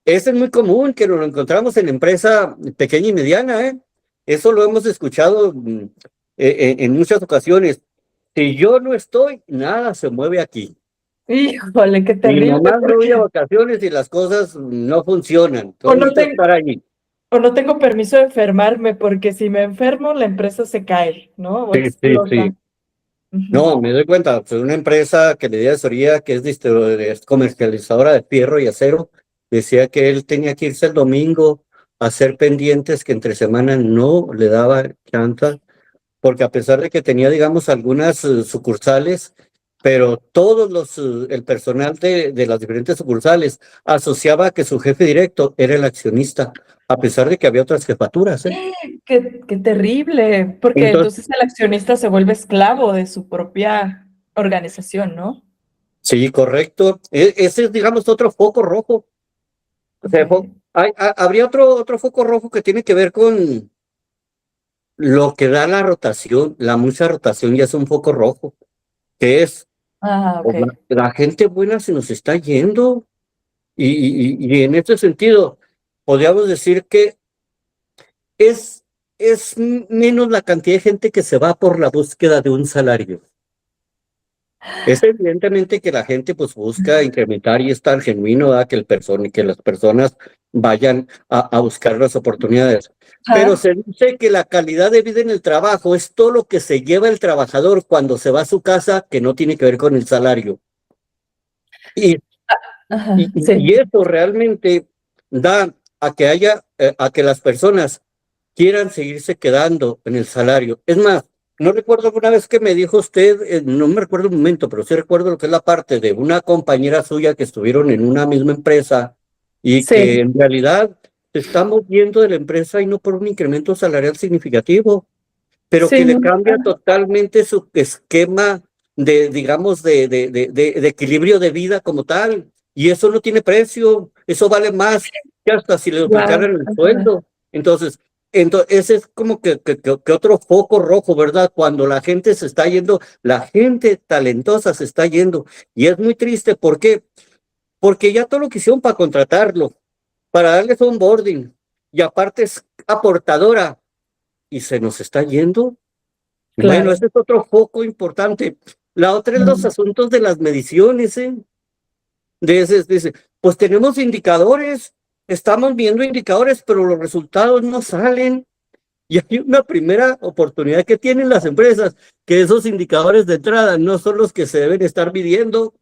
este es muy común que lo encontramos en empresa pequeña y mediana, ¿eh? Eso lo hemos escuchado en muchas ocasiones. Si yo no estoy, nada se mueve aquí. Híjole, qué Y terrible, nomás me voy a porque vacaciones y las cosas no funcionan. o Todo no, necesito estar allí. o no tengo permiso de enfermarme, porque si me enfermo, la empresa se cae, ¿no? O Sí, sí, explota. sí. Ujú. No, me doy cuenta, soy una empresa que le di asesoría, que es comercializadora de fierro y acero. Decía que él tenía que irse el domingo a hacer pendientes que entre semana no le daba chance, porque a pesar de que tenía, digamos, algunas sucursales, pero el personal de las diferentes sucursales asociaba que su jefe directo era el accionista, a pesar de que había otras jefaturas, ¿eh? Qué terrible, porque Entonces, entonces el accionista se vuelve esclavo de su propia organización, ¿no? sí, correcto. Ese es, digamos, otro foco rojo. O Ok. sea, habría otro foco rojo que tiene que ver con lo que da la rotación. La mucha rotación ya es un foco rojo, que es, Ah, pues, ok. la gente buena se nos está yendo. Y en este sentido, podríamos decir que es, es menos la cantidad de gente que se va por la búsqueda de un salario. Es evidentemente que la gente pues busca incrementar y estar genuino, ¿verdad? Que las personas vayan a buscar las oportunidades. Pero Ajá, se dice que la calidad de vida en el trabajo es todo lo que se lleva el trabajador cuando se va a su casa que no tiene que ver con el salario. Y ajá, y sí. eso realmente da a que las personas quieran seguirse quedando en el salario. Es más, no recuerdo alguna vez que me dijo usted, no me recuerdo un momento, pero sí recuerdo lo que es la parte de una compañera suya que estuvieron en una misma empresa y que Sí, en realidad se está moviendo de la empresa y no por un incremento salarial significativo, pero que sí, le no. cambia totalmente su esquema digamos, de equilibrio de vida como tal. Y eso no tiene precio, eso vale más que hasta si le duplicaran Wow. el sueldo. Entonces, ese es como que otro foco rojo, ¿verdad? Cuando la gente se está yendo, la gente talentosa se está yendo. Y es muy triste, ¿por qué? Porque ya todo lo que hicieron para contratarlo, para darles onboarding, y aparte es aportadora, y se nos está yendo. Bueno, Claro. ese es otro foco importante. La otra es los Mm. asuntos de las mediciones, ¿eh? Dice, pues tenemos indicadores, estamos viendo indicadores, pero los resultados no salen. Y hay una primera oportunidad que tienen las empresas, que esos indicadores de entrada no son los que se deben estar midiendo.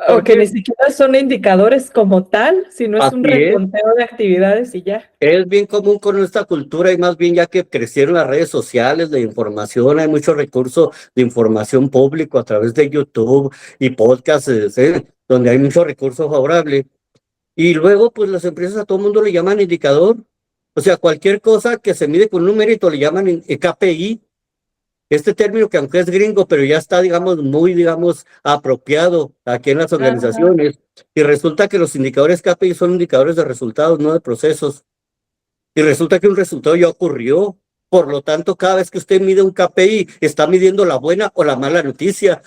O ¿Por que qué? ni siquiera son indicadores como tal, sino es un Así es. reconteo de actividades y ya. Es bien común con esta cultura y más bien ya que crecieron las redes sociales de información, hay mucho recurso de información público a través de YouTube y podcasts, donde hay mucho recurso favorable. Y luego, pues las empresas a todo mundo le llaman indicador. O sea, cualquier cosa que se mide con un numérito le llaman KPI. Este término que aunque es gringo, pero ya está, digamos, muy, digamos, apropiado aquí en las Ajá. organizaciones. Y resulta que los indicadores KPI son indicadores de resultados, no de procesos. Y resulta que un resultado ya ocurrió. Por lo tanto, cada vez que usted mide un KPI, está midiendo la buena o la mala noticia.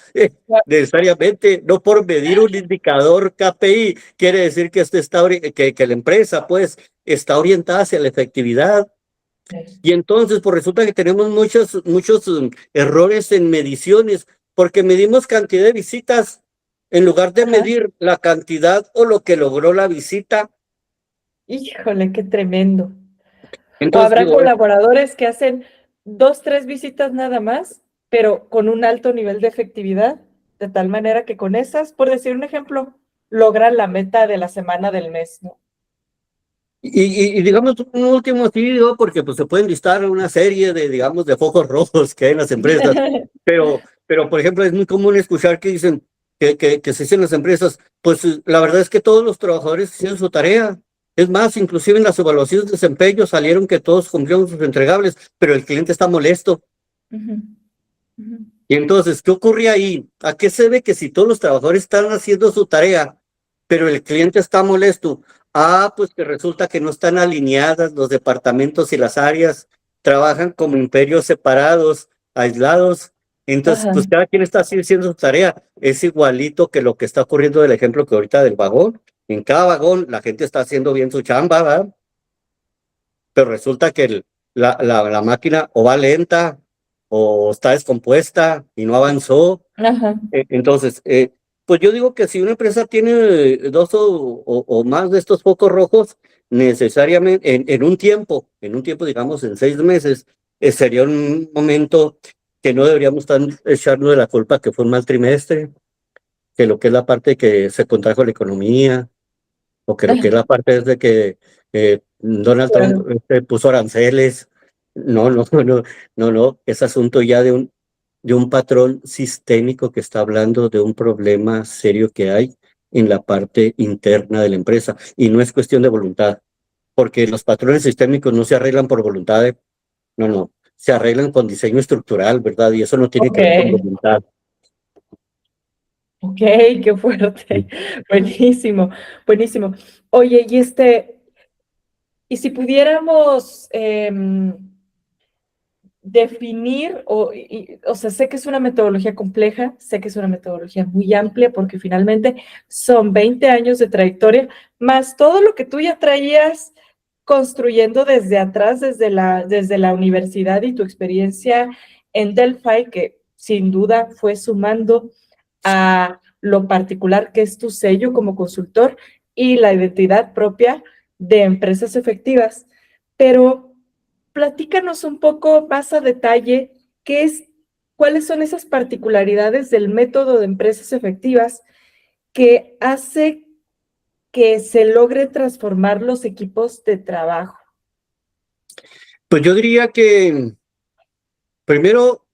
Necesariamente, no por medir un indicador KPI, quiere decir que, que la empresa, pues, está orientada hacia la efectividad. Y entonces, pues resulta que tenemos muchos errores en mediciones, porque medimos cantidad de visitas en lugar de Ajá. medir la cantidad o lo que logró la visita. Híjole, qué tremendo. O Entonces, habrá digo, colaboradores que hacen 2, 3 visitas nada más, pero con un alto nivel de efectividad, de tal manera que con esas, por decir un ejemplo, logran la meta de la semana del mes, ¿no? y digamos, un último sí, digo, porque pues se pueden listar una serie de, digamos, de focos rojos que hay en las empresas, pero por ejemplo, es muy común escuchar que dicen que se dicen las empresas, pues la verdad es que todos los trabajadores hicieron su tarea. Es más, inclusive en las evaluaciones de desempeño salieron que todos cumplieron sus entregables, pero el cliente está molesto. Ujú, ujú. Y entonces, ¿qué ocurre ahí? ¿A qué se ve que si todos los trabajadores están haciendo su tarea, pero el cliente está molesto? Ah, pues que resulta que no están alineadas los departamentos y las áreas, trabajan como imperios separados, aislados. Entonces, Ajá. pues cada quien está haciendo su tarea. Es igualito que lo que está ocurriendo del ejemplo que ahorita del vagón. En cada vagón la gente está haciendo bien su chamba, ¿verdad? Pero resulta que la máquina o va lenta o está descompuesta y no avanzó. Ajá. Entonces, pues yo digo que si una empresa tiene dos o más de estos focos rojos, necesariamente en un tiempo, digamos, en 6 meses, sería un momento que no deberíamos estar echando de la culpa que fue un mal trimestre, que lo que es la parte que se contrajo la economía, o creo que la parte es de que Donald Trump Claro. puso aranceles. No, no, no, es asunto ya de un patrón sistémico que está hablando de un problema serio que hay en la parte interna de la empresa. Y no es cuestión de voluntad, porque los patrones sistémicos no se arreglan por voluntad, no, no, se arreglan con diseño estructural, ¿verdad? Y eso no tiene Ok, que ver con voluntad. ok, qué fuerte. Buenísimo, buenísimo. Oye, y si pudiéramos definir, o sea, sé que es una metodología compleja, sé que es una metodología muy amplia, porque finalmente son 20 años de trayectoria, más todo lo que tú ya traías construyendo desde atrás, desde la universidad y tu experiencia en Delphi, que sin duda fue sumando a lo particular que es tu sello como consultor y la identidad propia de empresas efectivas. Pero platícanos un poco más a detalle cuáles son esas particularidades del método de empresas efectivas que hace que se logre transformar los equipos de trabajo. Pues yo diría que primero,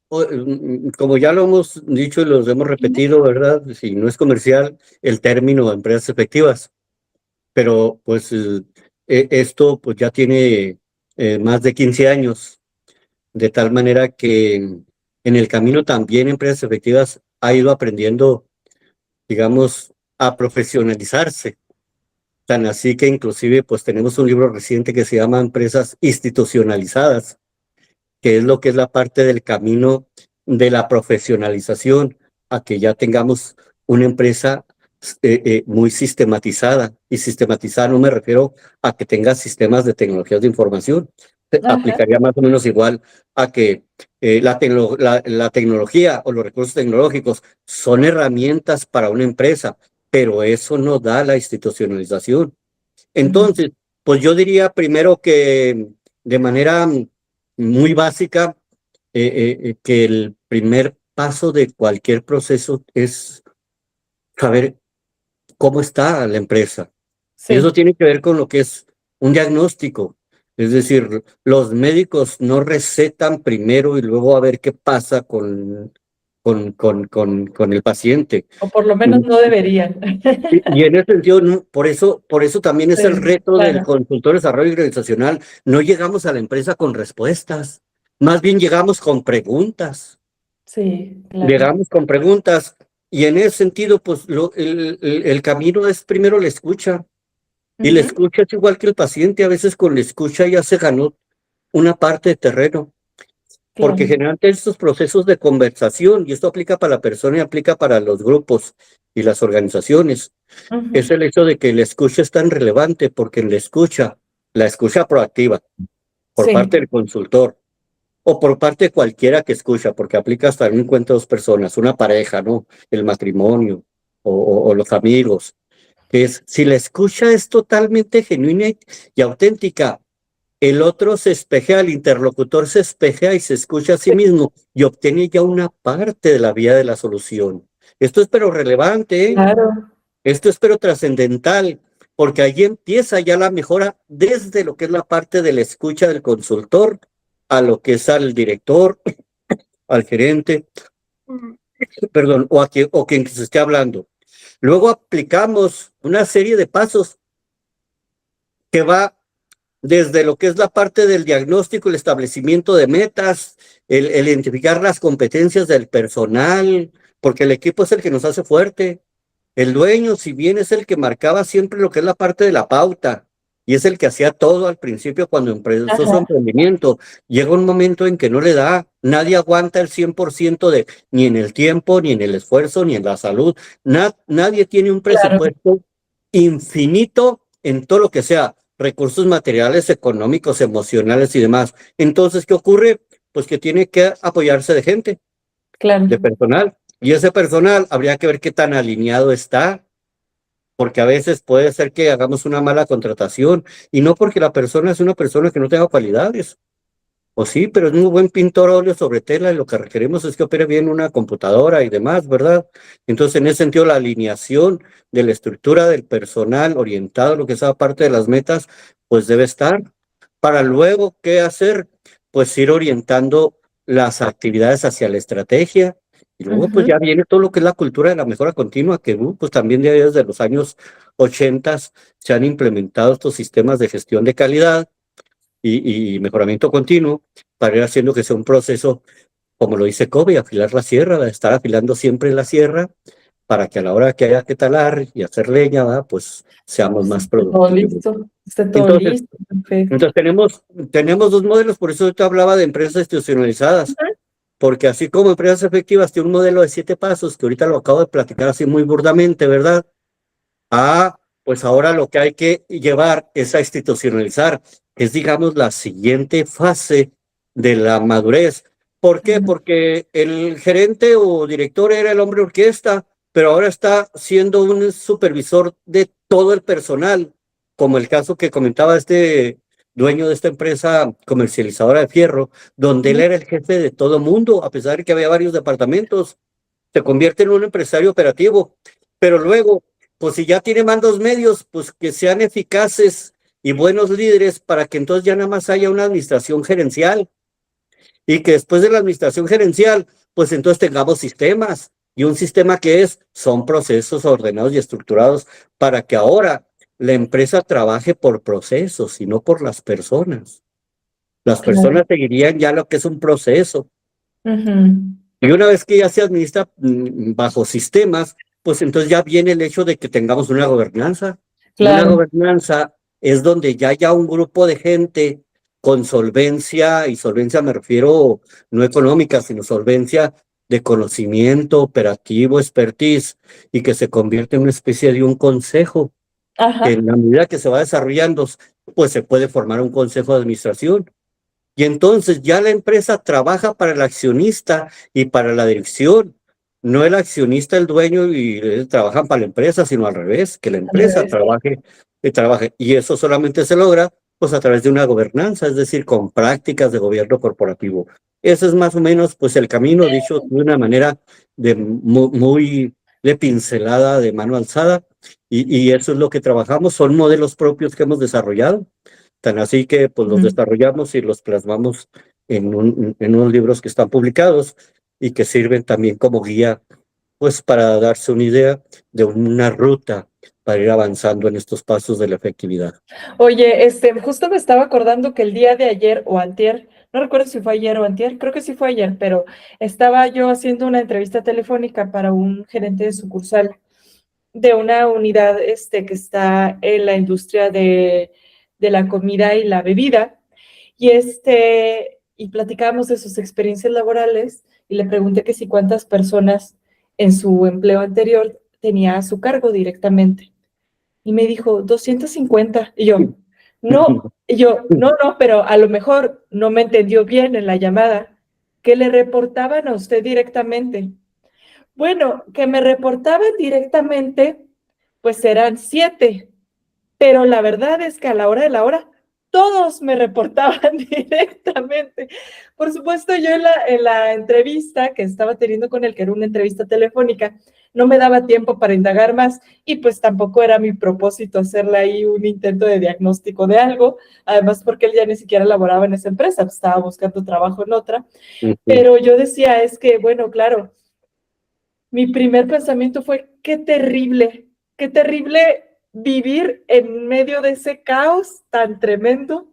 como ya lo hemos dicho y los hemos repetido, ¿verdad? Si no es comercial, el término empresas efectivas, pero pues esto pues ya tiene más de 15 años, de tal manera que en el camino también empresas efectivas ha ido aprendiendo, digamos, a profesionalizarse. Tan así que inclusive pues tenemos un libro reciente que se llama Empresas Institucionalizadas, que es lo que es la parte del camino de la profesionalización, a que ya tengamos una empresa muy sistematizada. Y sistematizada no me refiero a que tenga sistemas de tecnologías de información. Ajá. Aplicaría más o menos igual a que la tecnología o los recursos tecnológicos son herramientas para una empresa, pero eso no da la institucionalización. Ujú. Entonces, pues yo diría primero que de manera muy básica, que el primer paso de cualquier proceso es saber cómo está la empresa. Y eso Sí. tiene que ver con lo que es un diagnóstico. Es decir, los médicos no recetan primero y luego a ver qué pasa con el paciente. O por lo menos no deberían. Y en ese sentido, por eso también es el Sí, reto del claro. consultor de desarrollo organizacional. No llegamos a la empresa con respuestas, más bien llegamos con preguntas. Sí, claro. Llegamos con preguntas y en ese sentido, pues el camino es primero la escucha. Y la Ujú, escucha es igual que el paciente, a veces con la escucha ya se ganó una parte de terreno, porque claro. generalmente estos procesos de conversación, y esto aplica para la persona y aplica para los grupos y las organizaciones, es Ujú, el hecho de que la escucha es tan relevante porque en la escucha proactiva por parte sí, del consultor o por parte de cualquiera que escucha, porque aplica hasta en un cuento de dos personas, una pareja, ¿no? El matrimonio o los amigos, que es, si la escucha es totalmente genuina y auténtica, el otro se espejea, el interlocutor se espejea y se escucha a sí sí, mismo y obtiene ya una parte de la vía de la solución. Esto es pero relevante, ¿eh? claro. Esto es pero trascendental, porque ahí empieza ya la mejora desde lo que es la parte de la escucha del consultor a lo que es al director, al gerente, perdón, o quien se esté hablando. Luego aplicamos una serie de pasos que va desde lo que es la parte del diagnóstico, el establecimiento de metas, el identificar las competencias del personal, porque el equipo es el que nos hace fuerte. El dueño, si bien es el que marcaba siempre lo que es la parte de la pauta, y es el que hacía todo al principio cuando empezó su Ajá, emprendimiento, llega un momento en que no le da, nadie aguanta el 100% ni en el tiempo, ni en el esfuerzo, ni en la salud. Nadie tiene un claro, presupuesto infinito en todo lo que sea recursos materiales, económicos, emocionales y demás. Entonces, ¿qué ocurre? Pues que tiene que apoyarse de gente, claro, de personal. Y ese personal habría que ver qué tan alineado está, porque a veces puede ser que hagamos una mala contratación y no porque la persona es una persona que no tenga cualidades. O sí, pero es muy buen pintor a óleo sobre tela y lo que requerimos es que opere bien una computadora y demás, ¿verdad? Entonces, en ese sentido, la alineación de la estructura del personal orientado a lo que es parte de las metas, pues debe estar. Para luego, ¿qué hacer? Pues ir orientando las actividades hacia la estrategia. Y luego, pues ujú, ya viene todo lo que es la cultura de la mejora continua, que pues también desde los años 80 se han implementado estos sistemas de gestión de calidad y mejoramiento continuo para ir haciendo que sea un proceso, como lo dice Kobe, afilar la sierra, estar afilando siempre la sierra para que a la hora que haya que talar y hacer leña, ¿verdad? Pues seamos pues más esté todo productivos. listo, esté todo Entonces, listo, perfecto. entonces tenemos dos modelos, por eso yo te hablaba de empresas institucionalizadas, Ujú, porque así como empresas efectivas tiene un modelo de 7 pasos, que ahorita lo acabo de platicar así muy burdamente, ¿verdad? Pues ahora lo que hay que llevar es a institucionalizar, es digamos la siguiente fase de la madurez. ¿Por qué? ujú, Porque el gerente o director era el hombre orquesta, pero ahora está siendo un supervisor de todo el personal, como el caso que comentaba este dueño de esta empresa comercializadora de fierro, donde él ujú, era el jefe de todo mundo, a pesar de que había varios departamentos, se convierte en un empresario operativo, pero luego, pues si ya tiene mandos medios, pues que sean eficaces y buenos líderes para que entonces ya nada más haya una administración gerencial y que después de la administración gerencial, pues entonces tengamos sistemas y un sistema que son procesos ordenados y estructurados para que ahora la empresa trabaje por procesos y no por las personas. Las claro, personas seguirían ya lo que es un proceso. ujú, Y una vez que ya se administra bajo sistemas, pues entonces ya viene el hecho de que tengamos una gobernanza. Y una claro, gobernanza es donde ya haya un grupo de gente con solvencia, y solvencia me refiero no económica, sino solvencia de conocimiento operativo, expertise, y que se convierte en una especie de un consejo, que ajá, en la medida que se va desarrollando, pues se puede formar un consejo de administración y entonces ya la empresa trabaja para el accionista y para la dirección. No el accionista, el dueño y trabajan para la empresa, sino al revés, que la al empresa revés, trabaje y trabaje. Y eso solamente se logra pues a través de una gobernanza, es decir, con prácticas de gobierno corporativo. Ese es más o menos pues el camino, dicho de una manera muy de pincelada, de mano alzada. Y eso es lo que trabajamos, son modelos propios que hemos desarrollado. Tan así que pues los ujú. desarrollamos y los plasmamos en unos libros que están publicados y que sirven también como guía, pues para darse una idea de una ruta para ir avanzando en estos pasos de la efectividad. Oye, justo me estaba acordando que el día de ayer o antier no recuerdo si fue ayer o antier, creo que sí fue ayer, pero estaba yo haciendo una entrevista telefónica para un gerente de sucursal de una unidad que está en la industria de la comida y la bebida. Y, y platicábamos de sus experiencias laborales y le pregunté que si cuántas personas en su empleo anterior tenía a su cargo directamente. Y me dijo, 250. Y yo, no, no, pero a lo mejor no me entendió bien en la llamada, que le reportaban a usted directamente. Bueno, que me reportaban directamente, pues eran 7, pero la verdad es que a la hora de la hora todos me reportaban directamente. Por supuesto, yo en la entrevista que estaba teniendo con él, que era una entrevista telefónica, no me daba tiempo para indagar más y pues tampoco era mi propósito hacerle ahí un intento de diagnóstico de algo, además porque él ya ni siquiera laboraba en esa empresa, estaba buscando trabajo en otra, pero yo decía, es que, bueno, claro, mi primer pensamiento fue, qué terrible vivir en medio de ese caos tan tremendo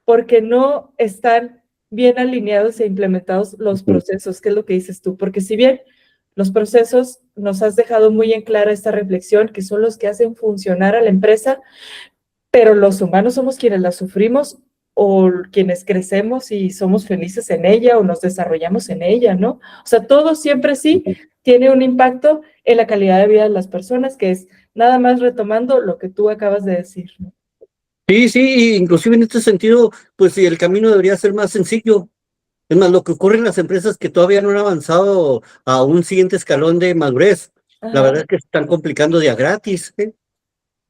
porque no están bien alineados e implementados los procesos, que es lo que dices tú, porque si bien los procesos nos has dejado muy en clara esta reflexión, que son los que hacen funcionar a la empresa, pero los humanos somos quienes la sufrimos o quienes crecemos y somos felices en ella o nos desarrollamos en ella, ¿no? O sea, todo siempre sí tiene un impacto en la calidad de vida de las personas, que es nada más retomando lo que tú acabas de decir, ¿no? Sí, sí, inclusive en este sentido, pues sí, el camino debería ser más sencillo. Es más, lo que ocurre en las empresas que todavía no han avanzado a un siguiente escalón de madurez, la verdad Ajá, es que se están complicando de a gratis, ¿eh?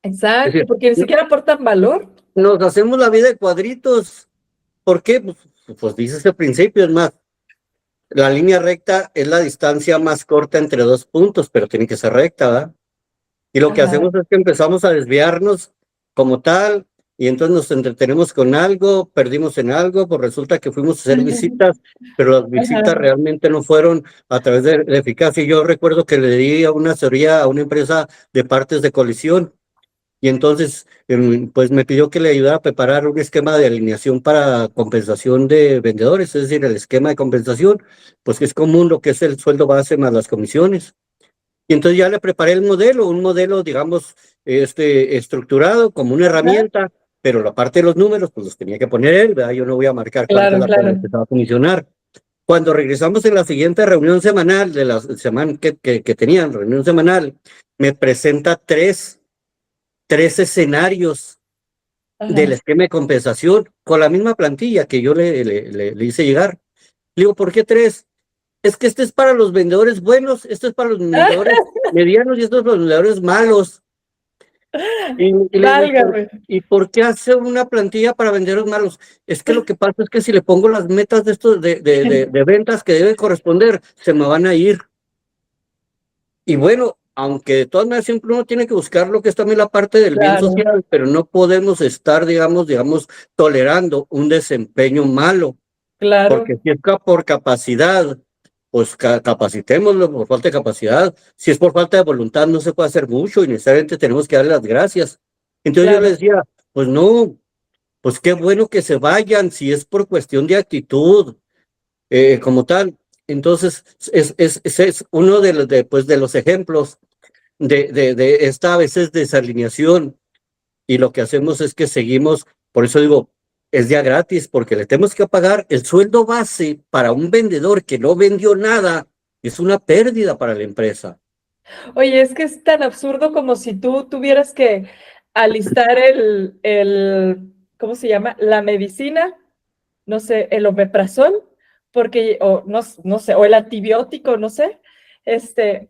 Es exacto, decir, porque ni siquiera aportan valor. nos hacemos la vida de cuadritos. ¿Por qué? Pues dices al principio, es más, la línea recta es la distancia más corta entre dos puntos, pero tiene que ser recta, ¿verdad? Y lo que Ajá, hacemos es que empezamos a desviarnos como tal, y entonces nos entretenemos con algo, perdimos en algo, pues resulta que fuimos a hacer visitas, pero las visitas ajá, realmente no fueron a través de eficacia. Yo recuerdo que le di a una asesoría a una empresa de partes de colisión, y entonces pues me pidió que le ayudara a preparar un esquema de alineación para compensación de vendedores, es decir, el esquema de compensación, pues que es común lo que es el sueldo base más las comisiones. Y entonces ya le preparé el modelo, un modelo, digamos, estructurado como una ajá. herramienta, pero la parte de los números, pues los tenía que poner él, ¿verdad? Yo no voy a marcar cuánto es Claro, la pena claro. que se va a comisionar. Cuando regresamos en la siguiente reunión semanal de la semana que tenían, reunión semanal, me presenta tres escenarios del Ajá. esquema de compensación con la misma plantilla que yo le hice llegar. Le digo, ¿por qué tres? Es que este es para los vendedores buenos, este es para los vendedores medianos y estos para los vendedores malos. Y le digo, Válgame. ¿y por qué hace una plantilla para vendedores malos? Es que lo que pasa es que si le pongo las metas de estos de ventas que deben corresponder, se me van a ir. Y bueno, aunque de todas maneras siempre uno tiene que buscar lo que es también la parte del bien Claro, social, pero no podemos estar, digamos, tolerando un desempeño malo, porque claro, si es por capacidad, pues capacitémoslo por falta de capacidad. Si es por falta de voluntad, no se puede hacer mucho y necesariamente tenemos que darle las gracias. Entonces yo le claro. decía, pues no, pues qué bueno que se vayan, si es por cuestión de actitud, como tal. Entonces, es uno pues, de los ejemplos de esta a veces desalineación, y lo que hacemos es que seguimos, por eso digo, es ya gratis, porque le tenemos que pagar el sueldo base para un vendedor que no vendió nada, es una pérdida para la empresa. Oye, es que es tan absurdo como si tú tuvieras que alistar ¿cómo se llama? La medicina, no sé, el omeprazol, porque, o no sé, o el antibiótico, no sé,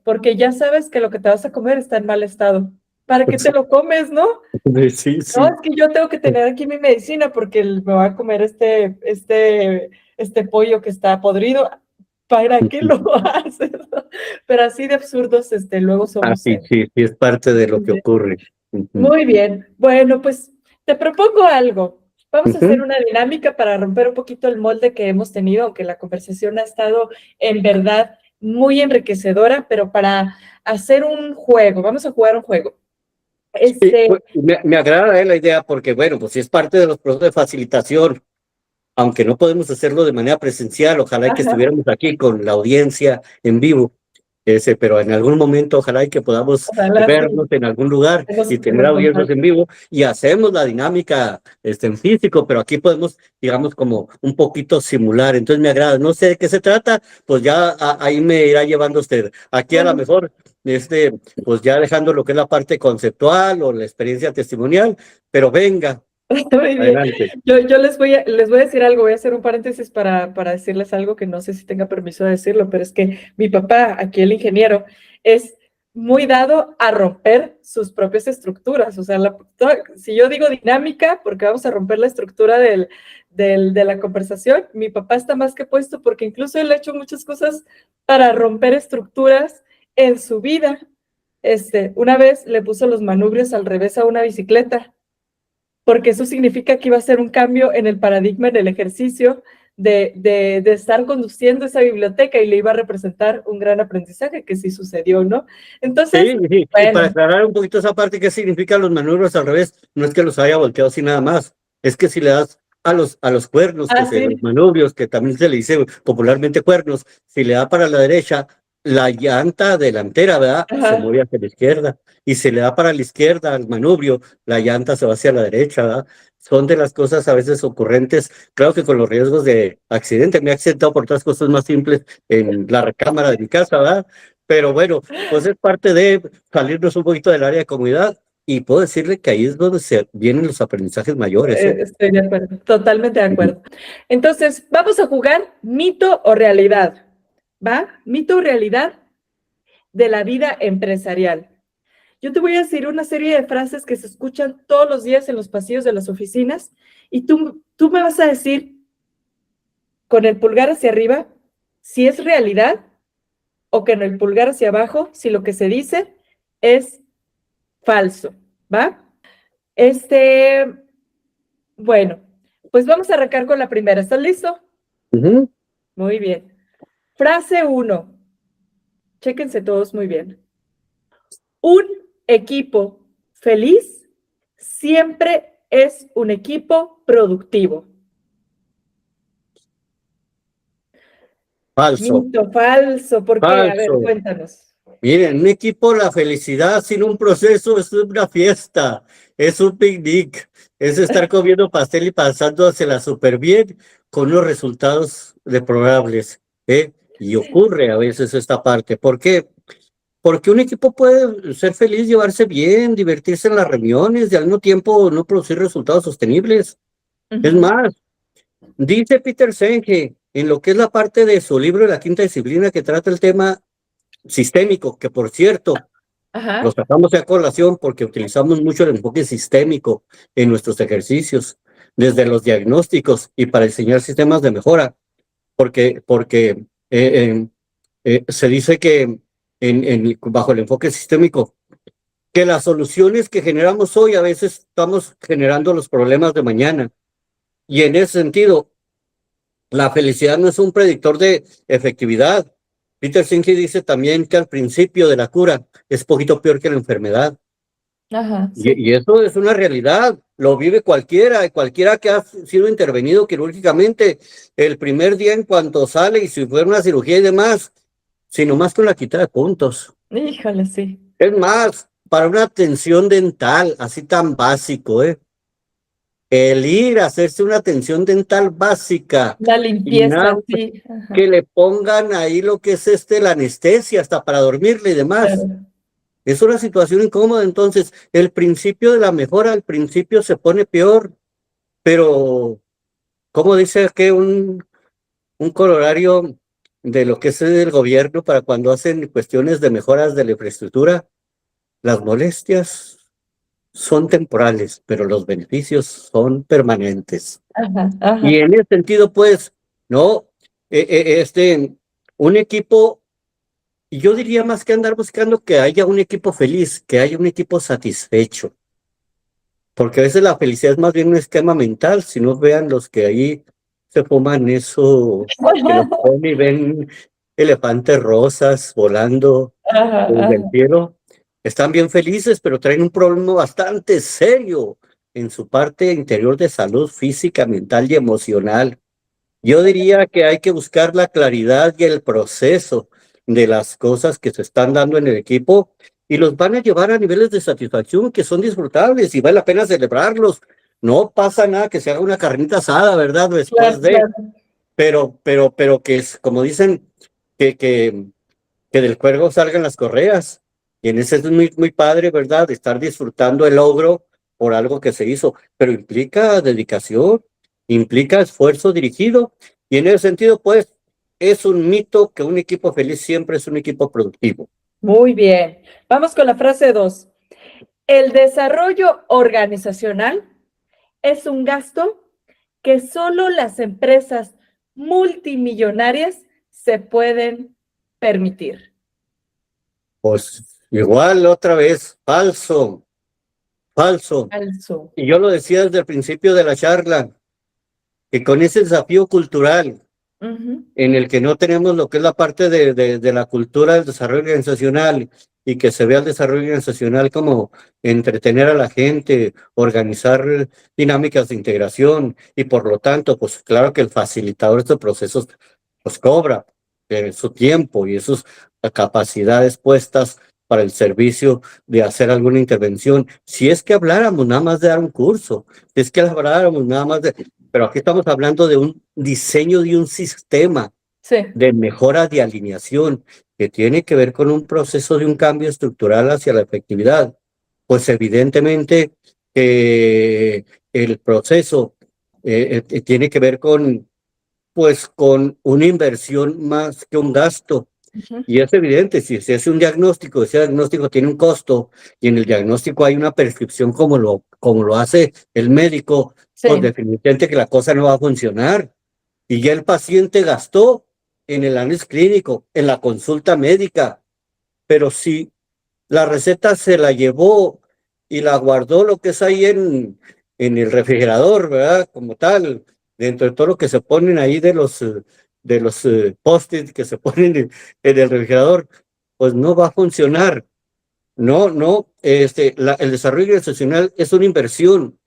porque ya sabes que lo que te vas a comer está en mal estado. ¿Para qué te lo comes, no? Sí, No, es sí. que yo tengo que tener aquí mi medicina porque me va a comer este pollo que está podrido. ¿Para qué lo haces? Pero así de absurdos, luego Ah, somos. sí, sí, sí, es parte de lo que ocurre. Ujú, Muy bien. Bueno, pues te propongo algo. Vamos a hacer ujú. una dinámica para romper un poquito el molde que hemos tenido, aunque la conversación ha estado en verdad muy enriquecedora, pero para hacer un juego, vamos a jugar un juego. Sí, Este, pues, me agrada la idea porque, bueno, pues sí es parte de los procesos de facilitación. aunque no podemos hacerlo de manera presencial, ojalá y que Ajá, estuviéramos aquí con la audiencia en vivo. Pero en algún momento ojalá y que podamos ojalá vernos sí, en algún lugar y estemos tener en audiencias en contacto. vivo y hacemos la dinámica en físico, pero aquí podemos, digamos, como un poquito simular. Entonces me agrada. No sé de qué se trata, pues ya ahí me irá llevando usted. Aquí a lo mejor, pues ya dejando lo que es la parte conceptual o la experiencia testimonial, pero venga, Muy bien. adelante. Yo les voy a decir algo, voy a hacer un paréntesis para decirles algo que no sé si tenga permiso de decirlo, pero es que mi papá, aquí el ingeniero, es muy dado a romper sus propias estructuras. O sea, si yo digo dinámica, porque vamos a romper la estructura de la conversación, mi papá está más que puesto porque incluso él ha hecho muchas cosas para romper estructuras en su vida. Una vez le puso los manubrios al revés a una bicicleta porque eso significa que iba a ser un cambio en el paradigma, en el ejercicio de estar conduciendo esa biblioteca y le iba a representar un gran aprendizaje, que sí sucedió, ¿no? Entonces, Sí, sí, y para bueno, aclarar un poquito esa parte, ¿qué significan los maniobras al revés? No es que los haya volteado así nada más, es que si le das a los cuernos, los así, manubrios, que también se le dice popularmente cuernos, si le da para la derecha, la llanta delantera, ¿verdad? Se ajá, mueve hacia la izquierda, y si le da para la izquierda al manubrio, la llanta se va hacia la derecha, ¿verdad? Son de las cosas a veces ocurrentes, claro que con los riesgos de accidente, me he accidentado por otras cosas más simples en la recámara de mi casa, ¿verdad? Pero bueno, pues es parte de salirnos un poquito del área de comodidad y puedo decirle que ahí es donde se vienen los aprendizajes mayores, ¿eh? estoy de acuerdo, totalmente de Ujú. acuerdo. Entonces, vamos a jugar mito o realidad, ¿va? Mito o realidad de la vida empresarial. Yo te voy a decir una serie de frases que se escuchan todos los días en los pasillos de las oficinas y tú me vas a decir con el pulgar hacia arriba si es realidad o con el pulgar hacia abajo si lo que se dice es falso, ¿va? Este, bueno, pues vamos a arrancar con la primera. ¿Estás listo? Ujú. Muy bien. Frase 1. Chéquense todos muy bien. Un equipo feliz siempre es un equipo productivo. Falso, Mito, falso. ¿Por qué? A ver, falso. cuéntanos. Miren, un equipo, la felicidad sin un proceso es una fiesta, es un picnic, es estar comiendo pastel y pasándosela súper bien con unos resultados deplorables, ¿eh? Y ocurre a veces esta parte. ¿Por qué? Porque un equipo puede ser feliz, llevarse bien, divertirse en las reuniones y al mismo tiempo no producir resultados sostenibles. Es Ujú. más, dice Peter Senge en lo que es la parte de su libro La Quinta Disciplina que trata el tema sistémico, que por cierto, lo Ajá. sacamos a colación porque utilizamos mucho el enfoque sistémico en nuestros ejercicios, desde los diagnósticos y para diseñar sistemas de mejora, porque se dice que bajo el enfoque sistémico, que las soluciones que generamos hoy a veces estamos generando los problemas de mañana. Y en ese sentido, la felicidad no es un predictor de efectividad. Peter Senge dice también que al principio de la cura es poquito peor que la enfermedad. Ajá, sí. Y eso es una realidad, lo vive cualquiera, cualquiera que ha sido intervenido quirúrgicamente el primer día en cuanto sale y si fuera una cirugía y demás, sino más con la quita de puntos. Híjole, sí. Es más, para una atención dental, así tan básico, el ir a hacerse una atención dental básica La y nada limpieza, sí. que Ajá, le pongan ahí lo que es la anestesia hasta para dormirle y demás. claro. Es una situación incómoda, entonces el principio de la mejora al principio se pone peor, pero como dice que un corolario de lo que es el gobierno para cuando hacen cuestiones de mejoras de la infraestructura, las molestias son temporales, pero los beneficios son permanentes. Ajá, Y ajá. en ese sentido, pues, no, un equipo, y yo diría más que andar buscando que haya un equipo feliz, que haya un equipo satisfecho, porque a veces la felicidad es más bien un esquema mental, si no vean los que ahí se fuman eso, que lo ponen y ven elefantes rosas volando Ajá, desde el ajá. cielo, están bien felices, pero traen un problema bastante serio en su parte interior de salud física, mental y emocional. Yo diría que hay que buscar la claridad y el proceso de las cosas que se están dando en el equipo y los van a llevar a niveles de satisfacción que son disfrutables y vale la pena celebrarlos. No pasa nada que se haga una carnita asada, ¿verdad? Claro, Después de, claro. pero que es, como dicen, que, que, que del cuervo salgan las correas. Y en ese es muy, muy padre, ¿verdad? Estar disfrutando el logro por algo que se hizo, pero implica dedicación, implica esfuerzo dirigido. Y en ese sentido, pues, es un mito que un equipo feliz siempre es un equipo productivo. Muy bien. Vamos con la frase 2. El desarrollo organizacional es un gasto que solo las empresas multimillonarias se pueden permitir. Pues igual otra vez, falso, falso. Falso. Y yo lo decía desde el principio de la charla, que con ese desafío cultural Ujú. en el que no tenemos lo que es la parte de la cultura del desarrollo organizacional y que se vea el desarrollo organizacional como entretener a la gente, organizar dinámicas de integración y por lo tanto, pues claro que el facilitador de estos procesos pues cobra su tiempo y sus capacidades puestas para el servicio de hacer alguna intervención. Si es que habláramos nada más de dar un curso, si es que habláramos nada más de pero aquí estamos hablando de un diseño de un sistema Sí. de mejora de alineación que tiene que ver con un proceso de un cambio estructural hacia la efectividad. Pues evidentemente el proceso tiene que ver pues, con una inversión más que un gasto. Ujú. Y es evidente, si se hace un diagnóstico, ese diagnóstico tiene un costo y en el diagnóstico hay una prescripción como lo hace el médico, pues Sí. definitivamente que la cosa no va a funcionar. Y ya el paciente gastó en el análisis clínico, en la consulta médica, pero si la receta se la llevó y la guardó lo que es ahí en el refrigerador, ¿verdad? Como tal, dentro de todo lo que se ponen ahí de los post-it que se ponen en el refrigerador, pues no va a funcionar. No, no, el desarrollo organizacional es una inversión.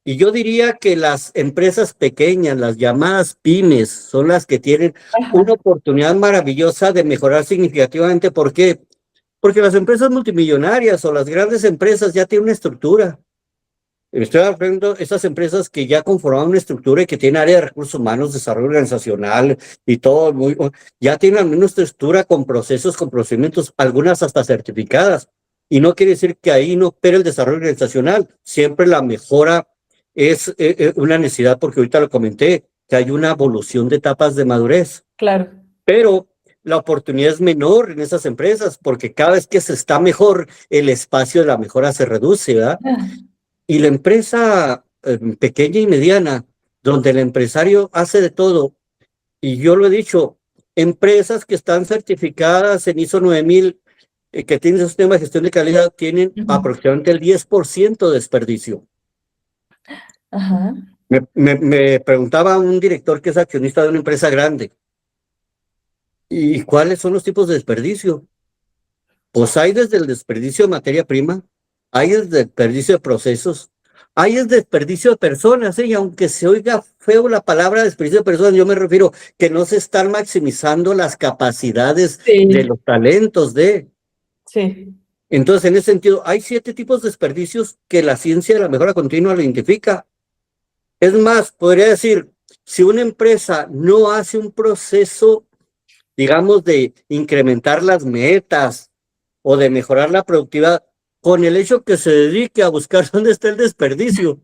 Y yo diría que las empresas pequeñas, las llamadas pymes, son las que tienen una Ajá. oportunidad maravillosa de mejorar significativamente. ¿Por qué? Porque las empresas multimillonarias o las grandes empresas ya tienen una estructura. Estoy hablando de esas empresas que ya conforman una estructura y que tienen área de recursos humanos, desarrollo organizacional y todo, ya tienen una estructura con procesos, con procedimientos, algunas hasta certificadas. Y no quiere decir que ahí no opere el desarrollo organizacional. Siempre la mejora es una necesidad, porque ahorita lo comenté, que hay una evolución de etapas de madurez. Claro. Pero la oportunidad es menor en esas empresas, porque cada vez que se está mejor, el espacio de la mejora se reduce, ¿verdad? Y la empresa pequeña y mediana, donde el empresario hace de todo, y yo lo he dicho, empresas que están certificadas en ISO 9000, que tienen un sistema de gestión de calidad, tienen Ujú. aproximadamente el 10% de desperdicio. Ajá. Me preguntaba un director que es accionista de una empresa grande, ¿y cuáles son los tipos de desperdicio? Pues hay desde el desperdicio de materia prima, hay el desperdicio de procesos, hay el desperdicio de personas, ¿eh? Y aunque se oiga feo la palabra desperdicio de personas, yo me refiero que no se están maximizando las capacidades de Sí. los talentos de. Sí. Entonces, en ese sentido, hay 7 tipos de desperdicios que la ciencia de la mejora continua lo identifica. Es más, podría decir, si una empresa no hace un proceso, digamos, de incrementar las metas o de mejorar la productividad, con el hecho que se dedique a buscar dónde está el desperdicio,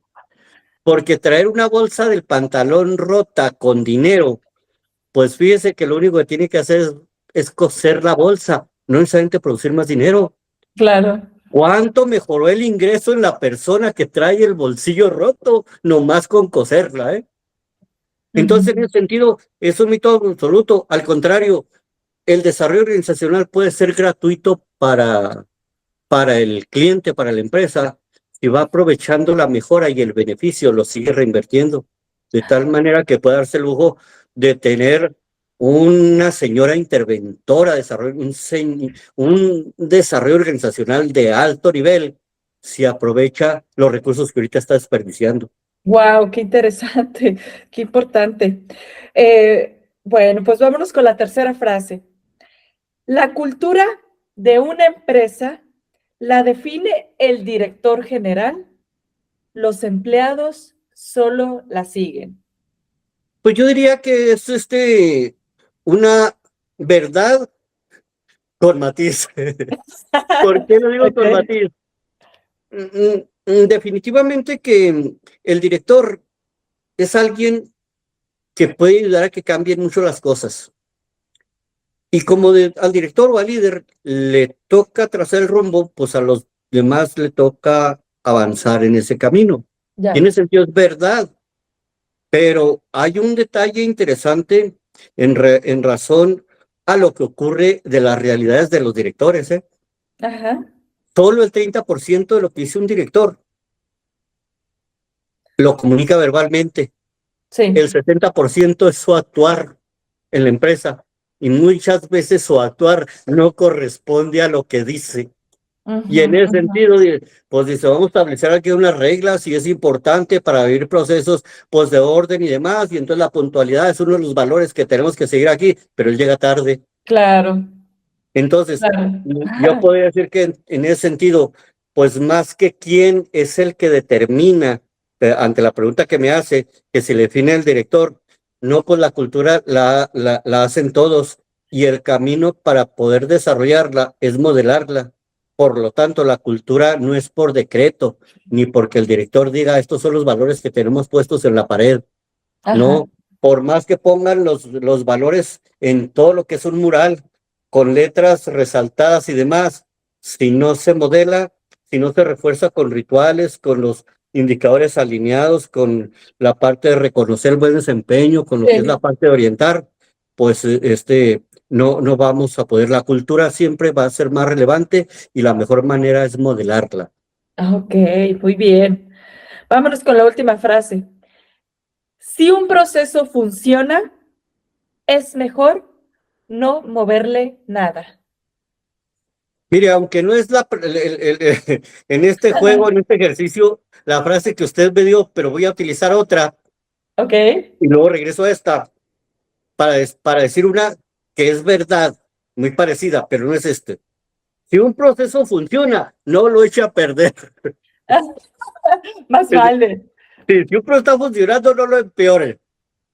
porque traer una bolsa del pantalón rota con dinero, pues fíjese que lo único que tiene que hacer es coser la bolsa, no necesariamente producir más dinero. Claro. ¿Cuánto mejoró el ingreso en la persona que trae el bolsillo roto, nomás con coserla, eh? Entonces, en Ujú. ese sentido, es un mito absoluto. Al contrario, el desarrollo organizacional puede ser gratuito para el cliente, para la empresa, si va aprovechando la mejora y el beneficio, lo sigue reinvirtiendo, de tal manera que pueda darse el lujo de tener una señora interventora, un desarrollo organizacional de alto nivel, si aprovecha los recursos que ahorita está desperdiciando. Wow, qué interesante, qué importante. Bueno, pues vámonos con la tercera frase. La cultura de una empresa la define el director general, los empleados solo la siguen. Pues yo diría que es una verdad con matiz. ¿Por qué lo digo con Ok, matiz? Definitivamente que el director es alguien que puede ayudar a que cambien mucho las cosas. Y como al director o al líder le toca trazar el rumbo, pues a los demás le toca avanzar en ese camino. Y en ya, ese sentido es verdad, pero hay un detalle interesante en razón a lo que ocurre de las realidades de los directores, ¿eh? ajá, Solo el 30% de lo que dice un director lo comunica verbalmente. El sí. 70% es su actuar en la empresa y muchas veces su actuar no corresponde a lo que dice. Y Ujú, en ese ujú. sentido, pues dice, vamos a establecer aquí unas reglas y es importante para vivir procesos pues de orden y demás. Y entonces la puntualidad es uno de los valores que tenemos que seguir aquí, pero él llega tarde. Claro, Entonces, claro. yo podría decir que en ese sentido, pues más que quién es el que determina, ante la pregunta que me hace, que se le define el director, no, pues la cultura la hacen todos y el camino para poder desarrollarla es modelarla. Por lo tanto, la cultura no es por decreto, ni porque el director diga, estos son los valores que tenemos puestos en la pared. Ajá, No, por más que pongan los valores en todo lo que es un mural, con letras resaltadas y demás, si no se modela, si no se refuerza con rituales, con los indicadores alineados, con la parte de reconocer el buen desempeño, con lo que es la sí. parte de orientar, pues no vamos a poder. La cultura siempre va a ser más relevante y la mejor manera es modelarla. Ok, muy bien. Vámonos con la última frase. Si un proceso funciona, es mejor no moverle nada. Mire, aunque no es en este juego, en este ejercicio, la frase que usted me dio, pero voy a utilizar otra Ok, y luego regreso a esta para decir una que es verdad, muy parecida, pero no es este. Si un proceso funciona, no lo eche a perder. más vale. Si un proceso está funcionando, no lo empeore,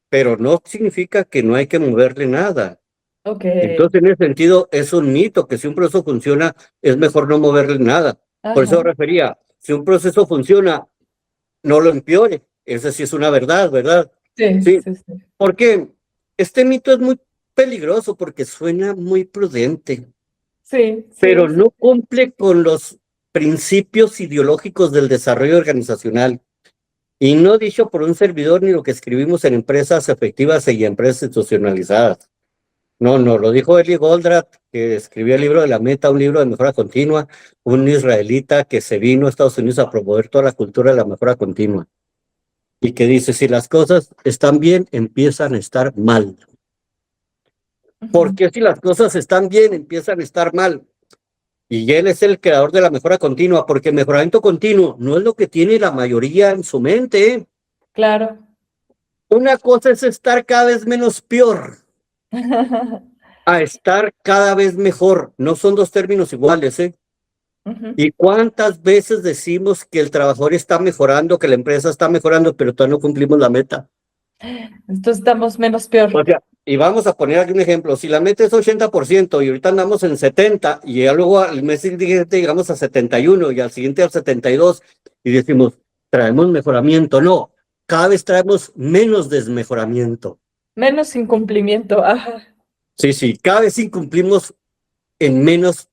pero no significa que no hay que moverle nada. Ok, Entonces, en ese sentido, es un mito que si un proceso funciona, es mejor no moverle nada. Por eso ajá, refería, si un proceso funciona, no lo empeore. Esa sí es una verdad, ¿verdad? sí, Sí, sí, sí. porque este mito es muy peligroso porque suena muy prudente, Sí, pero sí, sí. no cumple con los principios ideológicos del desarrollo organizacional. Y no dicho por un servidor ni lo que escribimos en empresas efectivas y empresas institucionalizadas. No, no, lo dijo Eli Goldratt, que escribió el libro de la meta, un libro de mejora continua, un israelita que se vino a Estados Unidos a promover toda la cultura de la mejora continua. Y que dice, si las cosas están bien, empiezan a estar mal. ¿Por Ujú. qué si las cosas están bien, empiezan a estar mal? Y él es el creador de la mejora continua, porque el mejoramiento continuo no es lo que tiene la mayoría en su mente, ¿eh? Claro. Una cosa es estar cada vez menos peor a estar cada vez mejor. No son dos términos iguales, ¿eh? Ujú. ¿Y cuántas veces decimos que el trabajador está mejorando, que la empresa está mejorando, pero todavía no cumplimos la meta? Entonces estamos menos peor. O sea, y vamos a poner aquí un ejemplo, si la meta es 80% y ahorita andamos en 70 y ya luego al mes siguiente llegamos a 71 y al siguiente al 72 y decimos, traemos mejoramiento. No, cada vez traemos menos desmejoramiento. Menos incumplimiento. Ajá, Sí, sí, cada vez incumplimos en menos,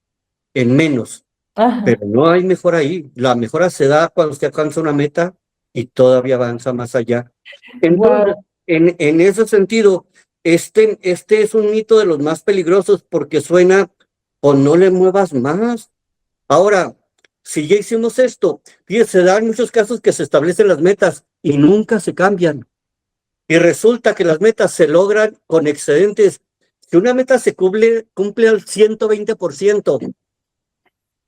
ajá. pero no hay mejora ahí. La mejora se da cuando usted alcanza una meta y todavía avanza más allá. Entonces, Wow. en ese sentido, este es un mito de los más peligrosos porque suena, o no le muevas más. Ahora, si ya hicimos esto, fíjese, se dan muchos casos que se establecen las metas y nunca se cambian. Y resulta que las metas se logran con excedentes. Si una meta se cumple al 120%,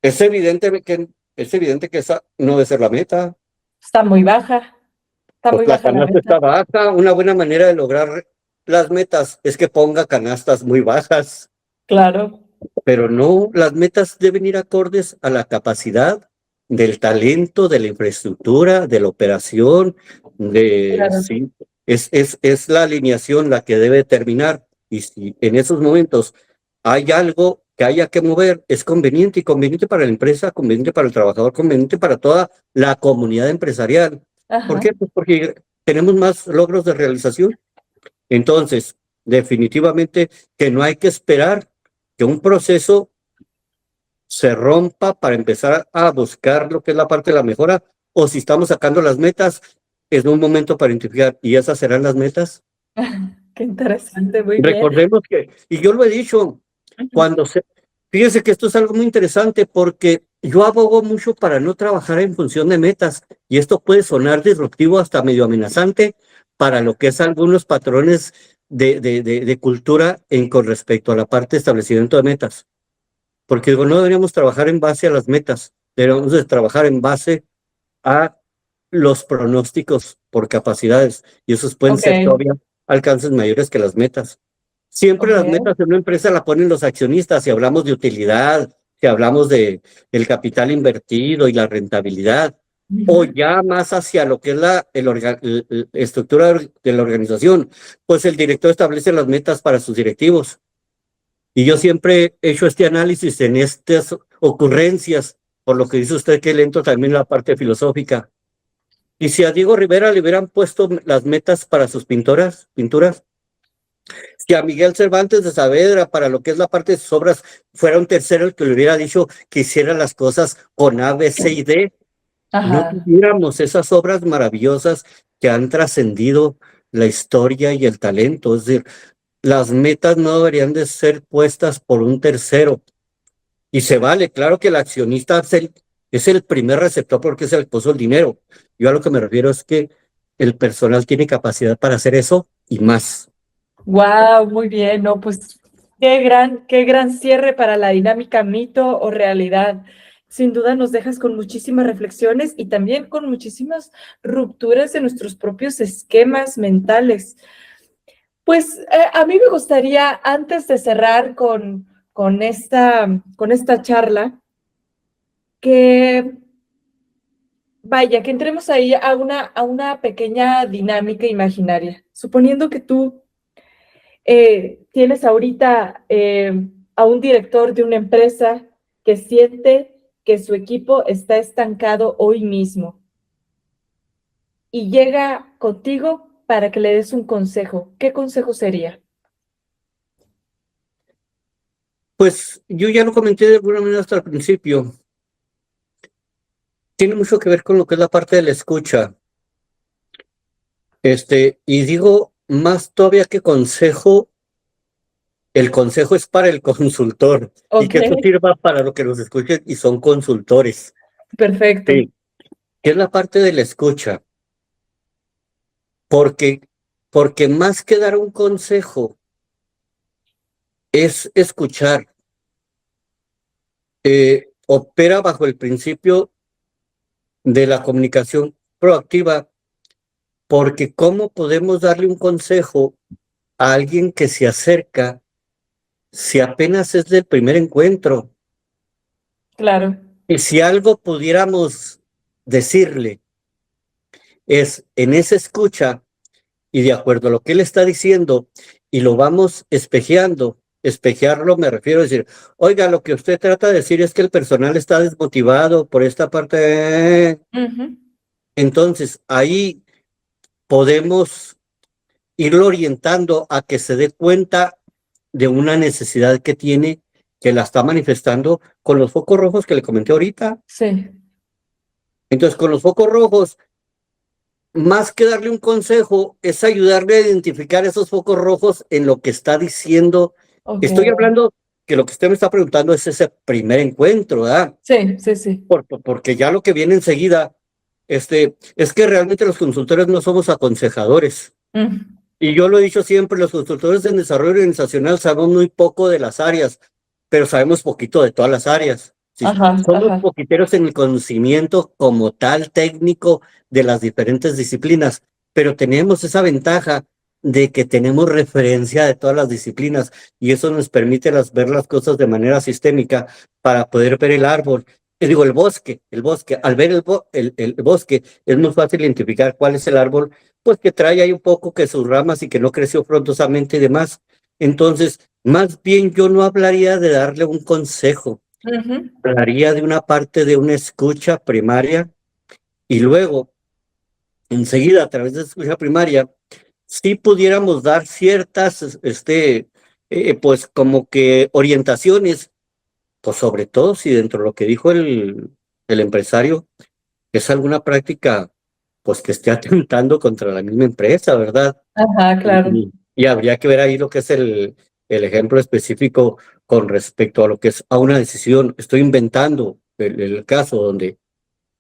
es evidente que esa no debe ser la meta. Está muy baja. Está Pues muy la baja la canasta meta. está baja. Una buena manera de lograr las metas es que ponga canastas muy bajas, Claro. pero no, las metas deben ir acordes a la capacidad del talento, de la infraestructura, de la operación, Claro. sí, es la alineación la que debe terminar. Y si en esos momentos hay algo que haya que mover, es conveniente y conveniente para la empresa, conveniente para el trabajador, conveniente para toda la comunidad empresarial. ¿Por Ajá. qué? Pues porque tenemos más logros de realización. Entonces, definitivamente que no hay que esperar que un proceso se rompa para empezar a buscar lo que es la parte de la mejora, o si estamos sacando las metas, es un momento para identificar, ¿y esas serán las metas? Qué interesante, muy bien. Recordemos que, y yo lo he dicho, Ujú. cuando se, fíjese que esto es algo muy interesante porque yo abogo mucho para no trabajar en función de metas, y esto puede sonar disruptivo hasta medio amenazante para lo que es algunos patrones de cultura con respecto a la parte de establecimiento de metas. Porque digo, no deberíamos trabajar en base a las metas, deberíamos de trabajar en base a los pronósticos por capacidades, y esos pueden Ok, ser todavía alcances mayores que las metas. Siempre las ok. metas en una empresa la ponen los accionistas, si hablamos de utilidad, si hablamos de el capital invertido y la rentabilidad, o Ujú. ya más hacia lo que es la estructura de la organización, pues el director establece las metas para sus directivos. Y yo siempre he hecho este análisis en estas ocurrencias, por lo que dice usted que lento también la parte filosófica. Y si a Diego Rivera le hubieran puesto las metas para sus pinturas, si a Miguel Cervantes de Saavedra para lo que es la parte de sus obras fuera un tercero el que le hubiera dicho que hiciera las cosas con A, B, C y D, no Ajá. tuviéramos esas obras maravillosas que han trascendido la historia y el talento. Es decir, las metas no deberían de ser puestas por un tercero. Y se vale, claro que el accionista es el primer receptor porque es el que puso el dinero. Yo a lo que me refiero es que el personal tiene capacidad para hacer eso y más. Wow, muy bien. No, pues qué gran cierre para la dinámica mito o realidad. Sin duda nos dejas con muchísimas reflexiones y también con muchísimas rupturas de nuestros propios esquemas mentales. Pues a mí me gustaría, antes de cerrar con esta charla, que vaya, que entremos ahí a una pequeña dinámica imaginaria. Suponiendo que tú tienes ahorita a un director de una empresa que siente que su equipo está estancado hoy mismo y llega contigo para que le des un consejo. ¿Qué consejo sería? Pues yo ya lo comenté de alguna manera hasta el principio. Tiene mucho que ver con lo que es la parte de la escucha. Y digo, más todavía que consejo, el consejo es para el consultor y Ok, que eso sirva para lo que nos escuchen y son consultores. perfecto. Sí, que es la parte de la escucha, porque, porque más que dar un consejo es escuchar. Opera bajo el principio de la comunicación proactiva, porque ¿cómo podemos darle un consejo a alguien que se acerca si apenas es del primer encuentro? Claro. Y si algo pudiéramos decirle es en esa escucha y de acuerdo a lo que él está diciendo y lo vamos espejeando, espejearlo me refiero a decir, oiga, lo que usted trata de decir es que el personal está desmotivado por esta parte. Ujú. Entonces, ahí podemos irlo orientando a que se dé cuenta de una necesidad que tiene, que la está manifestando con los focos rojos que le comenté ahorita. Sí, Entonces, con los focos rojos, más que darle un consejo, es ayudarle a identificar esos focos rojos en lo que está diciendo. ok. Estoy hablando que lo que usted me está preguntando es ese primer encuentro, ¿verdad? Sí, sí, sí. Porque ya lo que viene enseguida, es que realmente los consultores no somos aconsejadores. Mm. Y yo lo he dicho siempre, los consultores en desarrollo organizacional sabemos muy poco de las áreas, pero sabemos poquito de todas las áreas. Sí, Ajá, somos ajá. poquiteros en el conocimiento como tal técnico de las diferentes disciplinas, pero tenemos esa ventaja de que tenemos referencia de todas las disciplinas y eso nos permite ver las cosas de manera sistémica para poder ver el árbol. Y digo, el bosque, al ver el bosque es muy fácil identificar cuál es el árbol, pues que trae ahí un poco que sus ramas y que no creció frondosamente y demás. Entonces, más bien yo no hablaría de darle un consejo, Ujú. hablaría de una parte de una escucha primaria y luego, enseguida, a través de esa escucha primaria, si pudiéramos dar ciertas, pues como que orientaciones, pues sobre todo si dentro de lo que dijo el empresario es alguna práctica, pues que esté atentando contra la misma empresa, ¿verdad? Ajá, claro. Y habría que ver ahí lo que es el ejemplo específico con respecto a lo que es a una decisión. Estoy inventando el caso donde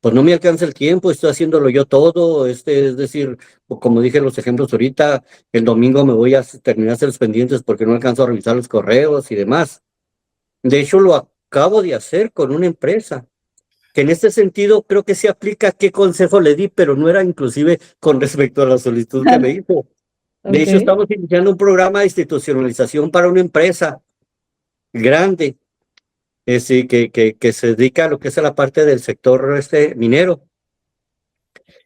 pues no me alcanza el tiempo, estoy haciéndolo yo todo, es decir, como dije en los ejemplos ahorita, el domingo me voy a terminar de hacer los pendientes porque no alcanzo a revisar los correos y demás. De hecho, lo acabo de hacer con una empresa, que en este sentido creo que se aplica qué consejo le di, pero no era inclusive con respecto a la solicitud que me hizo. De Ok, hecho, estamos iniciando un programa de institucionalización para una empresa grande, sí, que se dedica a lo que es a la parte del sector minero.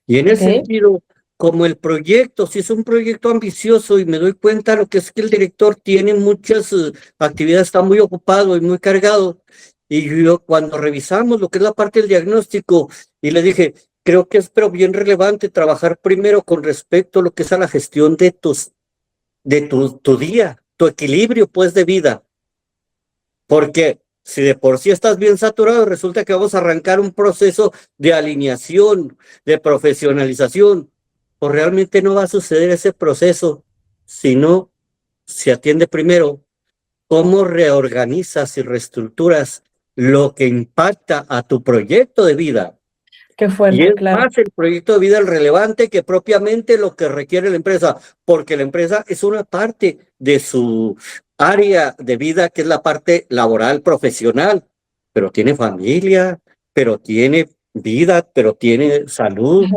Y en ese ok, sentido, como el proyecto, si es un proyecto ambicioso y me doy cuenta lo que es que el director tiene muchas actividades, está muy ocupado y muy cargado. Y yo cuando revisamos lo que es la parte del diagnóstico, y le dije, creo que es pero bien relevante trabajar primero con respecto a lo que es a la gestión de tu día, tu equilibrio pues de vida. Porque si de por sí estás bien saturado, resulta que vamos a arrancar un proceso de alineación, de profesionalización, pues realmente no va a suceder ese proceso si no se atiende primero cómo reorganizas y reestructuras lo que impacta a tu proyecto de vida. qué Y fuerte, es claro. más el proyecto de vida el relevante que propiamente lo que requiere la empresa, porque la empresa es una parte de su área de vida, que es la parte laboral, profesional, pero tiene familia, pero tiene vida, pero tiene salud. Ajá,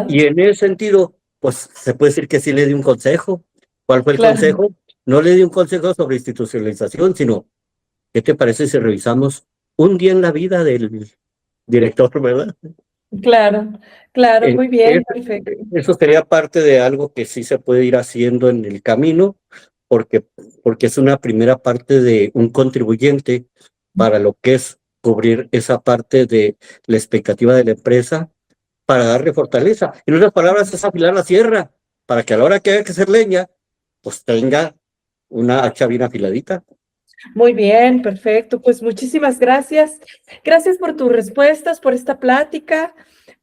ajá, Y en ese sentido, pues se puede decir que sí le di un consejo. ¿Cuál fue el claro, consejo? No le di un consejo sobre institucionalización, sino, ¿qué te parece si revisamos un día en la vida del director, verdad? claro, claro, Eh, muy bien, es- perfecto. Eso sería parte de algo que sí se puede ir haciendo en el camino, porque, porque es una primera parte de un contribuyente para lo que es cubrir esa parte de la expectativa de la empresa para darle fortaleza. En otras palabras, es afilar la sierra para que a la hora que haya que hacer leña, pues tenga una hacha bien afiladita. Muy bien, perfecto. Pues muchísimas gracias. Gracias por tus respuestas, por esta plática,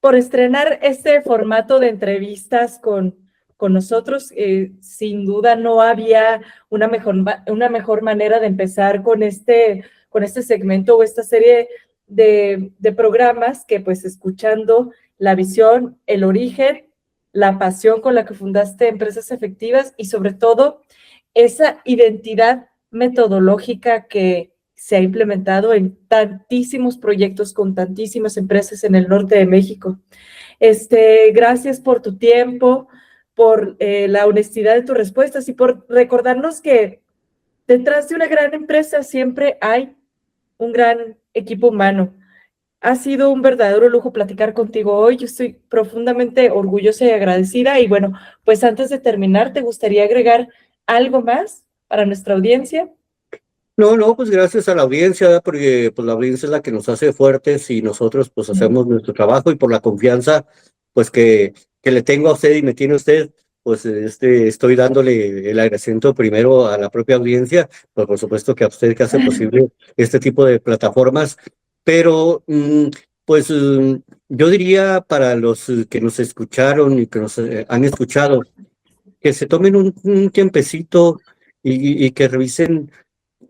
por estrenar este formato de entrevistas con nosotros. Sin duda no había una mejor manera de empezar con este segmento o esta serie de programas que pues escuchando la visión, el origen, la pasión con la que fundaste Empresas Efectivas y sobre todo esa identidad metodológica que se ha implementado en tantísimos proyectos con tantísimas empresas en el norte de México. Gracias por tu tiempo, por la honestidad de tus respuestas y por recordarnos que detrás de una gran empresa siempre hay un gran equipo humano. Ha sido un verdadero lujo platicar contigo hoy. Yo estoy profundamente orgullosa y agradecida. Y bueno, pues antes de terminar, ¿te gustaría agregar algo más para nuestra audiencia? No, no, pues gracias a la audiencia, ¿verdad? Porque pues la audiencia es la que nos hace fuertes y nosotros pues hacemos nuestro trabajo y por la confianza pues que le tengo a usted y me tiene usted, pues estoy dándole el agradecimiento primero a la propia audiencia, pues por supuesto que a usted que hace posible este tipo de plataformas, pero pues yo diría para los que nos escucharon y que nos han escuchado, que se tomen un tiempecito y que revisen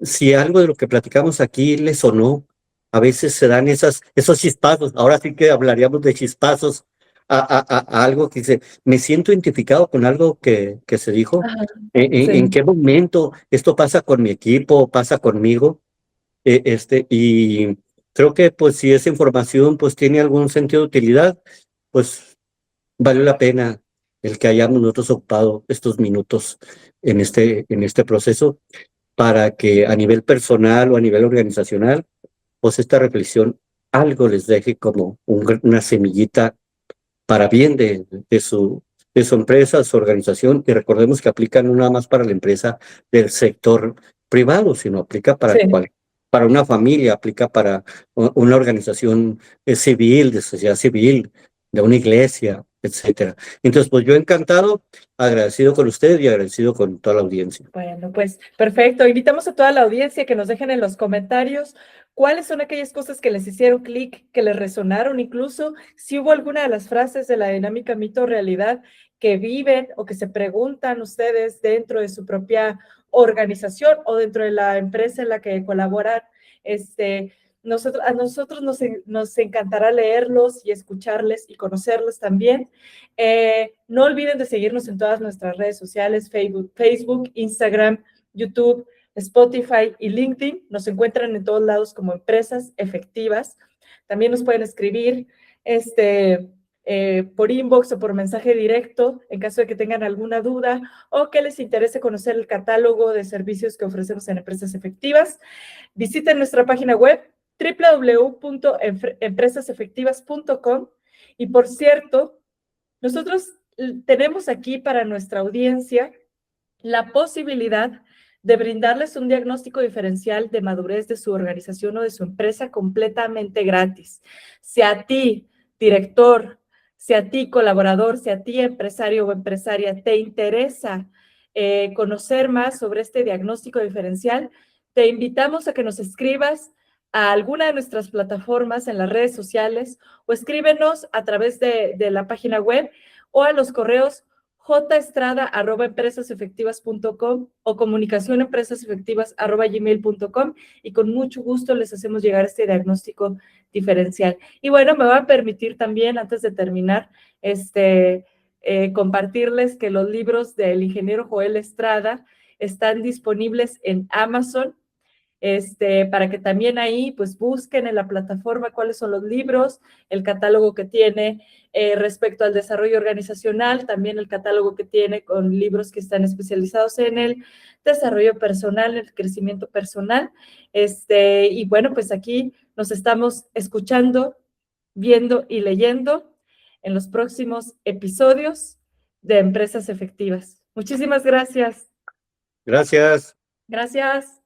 si algo de lo que platicamos aquí les sonó. A veces se dan esos chispazos, ahora sí que hablaríamos de chispazos a algo que dice, me siento identificado con algo que se dijo. Ajá, ¿En sí. qué momento esto pasa con mi equipo, pasa conmigo? Y creo que pues si esa información pues tiene algún sentido de utilidad, pues vale la pena el que hayamos nosotros ocupado estos minutos en este proceso para que a nivel personal o a nivel organizacional, pues esta reflexión algo les deje como una semillita para bien de su empresa, su organización, y recordemos que aplica no nada más para la empresa del sector privado, sino aplica Sí. para una familia, aplica para una organización civil, de sociedad civil, de una iglesia, etcétera. Entonces, pues yo encantado, agradecido con usted y agradecido con toda la audiencia. Bueno, pues perfecto. Invitamos a toda la audiencia que nos dejen en los comentarios cuáles son aquellas cosas que les hicieron clic, que les resonaron, incluso si hubo alguna de las frases de la dinámica mito-realidad que viven o que se preguntan ustedes dentro de su propia organización o dentro de la empresa en la que colaboran. A nosotros nos encantará leerlos y escucharles y conocerlos también. No olviden de seguirnos en todas nuestras redes sociales, Facebook, Instagram, YouTube, Spotify y LinkedIn. Nos encuentran en todos lados como Empresas Efectivas. También nos pueden escribir por inbox o por mensaje directo en caso de que tengan alguna duda o que les interese conocer el catálogo de servicios que ofrecemos en Empresas Efectivas. Visiten nuestra página web www.empresasefectivas.com y, por cierto, nosotros tenemos aquí para nuestra audiencia la posibilidad de brindarles un diagnóstico diferencial de madurez de su organización o de su empresa completamente gratis. Si a ti, director, si a ti, colaborador, si a ti, empresario o empresaria, te interesa conocer más sobre este diagnóstico diferencial, te invitamos a que nos escribas a alguna de nuestras plataformas en las redes sociales o escríbenos a través de la página web o a los correos jestrada@empresasefectivas.com o comunicacionempresasefectivas@gmail.com y con mucho gusto les hacemos llegar este diagnóstico diferencial. Y bueno, me va a permitir también, antes de terminar, compartirles que los libros del ingeniero Joel Estrada están disponibles en Amazon, para que también ahí pues busquen en la plataforma cuáles son los libros, el catálogo que tiene respecto al desarrollo organizacional, también el catálogo que tiene con libros que están especializados en el desarrollo personal, el crecimiento personal. Y bueno, pues aquí nos estamos escuchando, viendo y leyendo en los próximos episodios de Empresas Efectivas. Muchísimas gracias. Gracias. Gracias.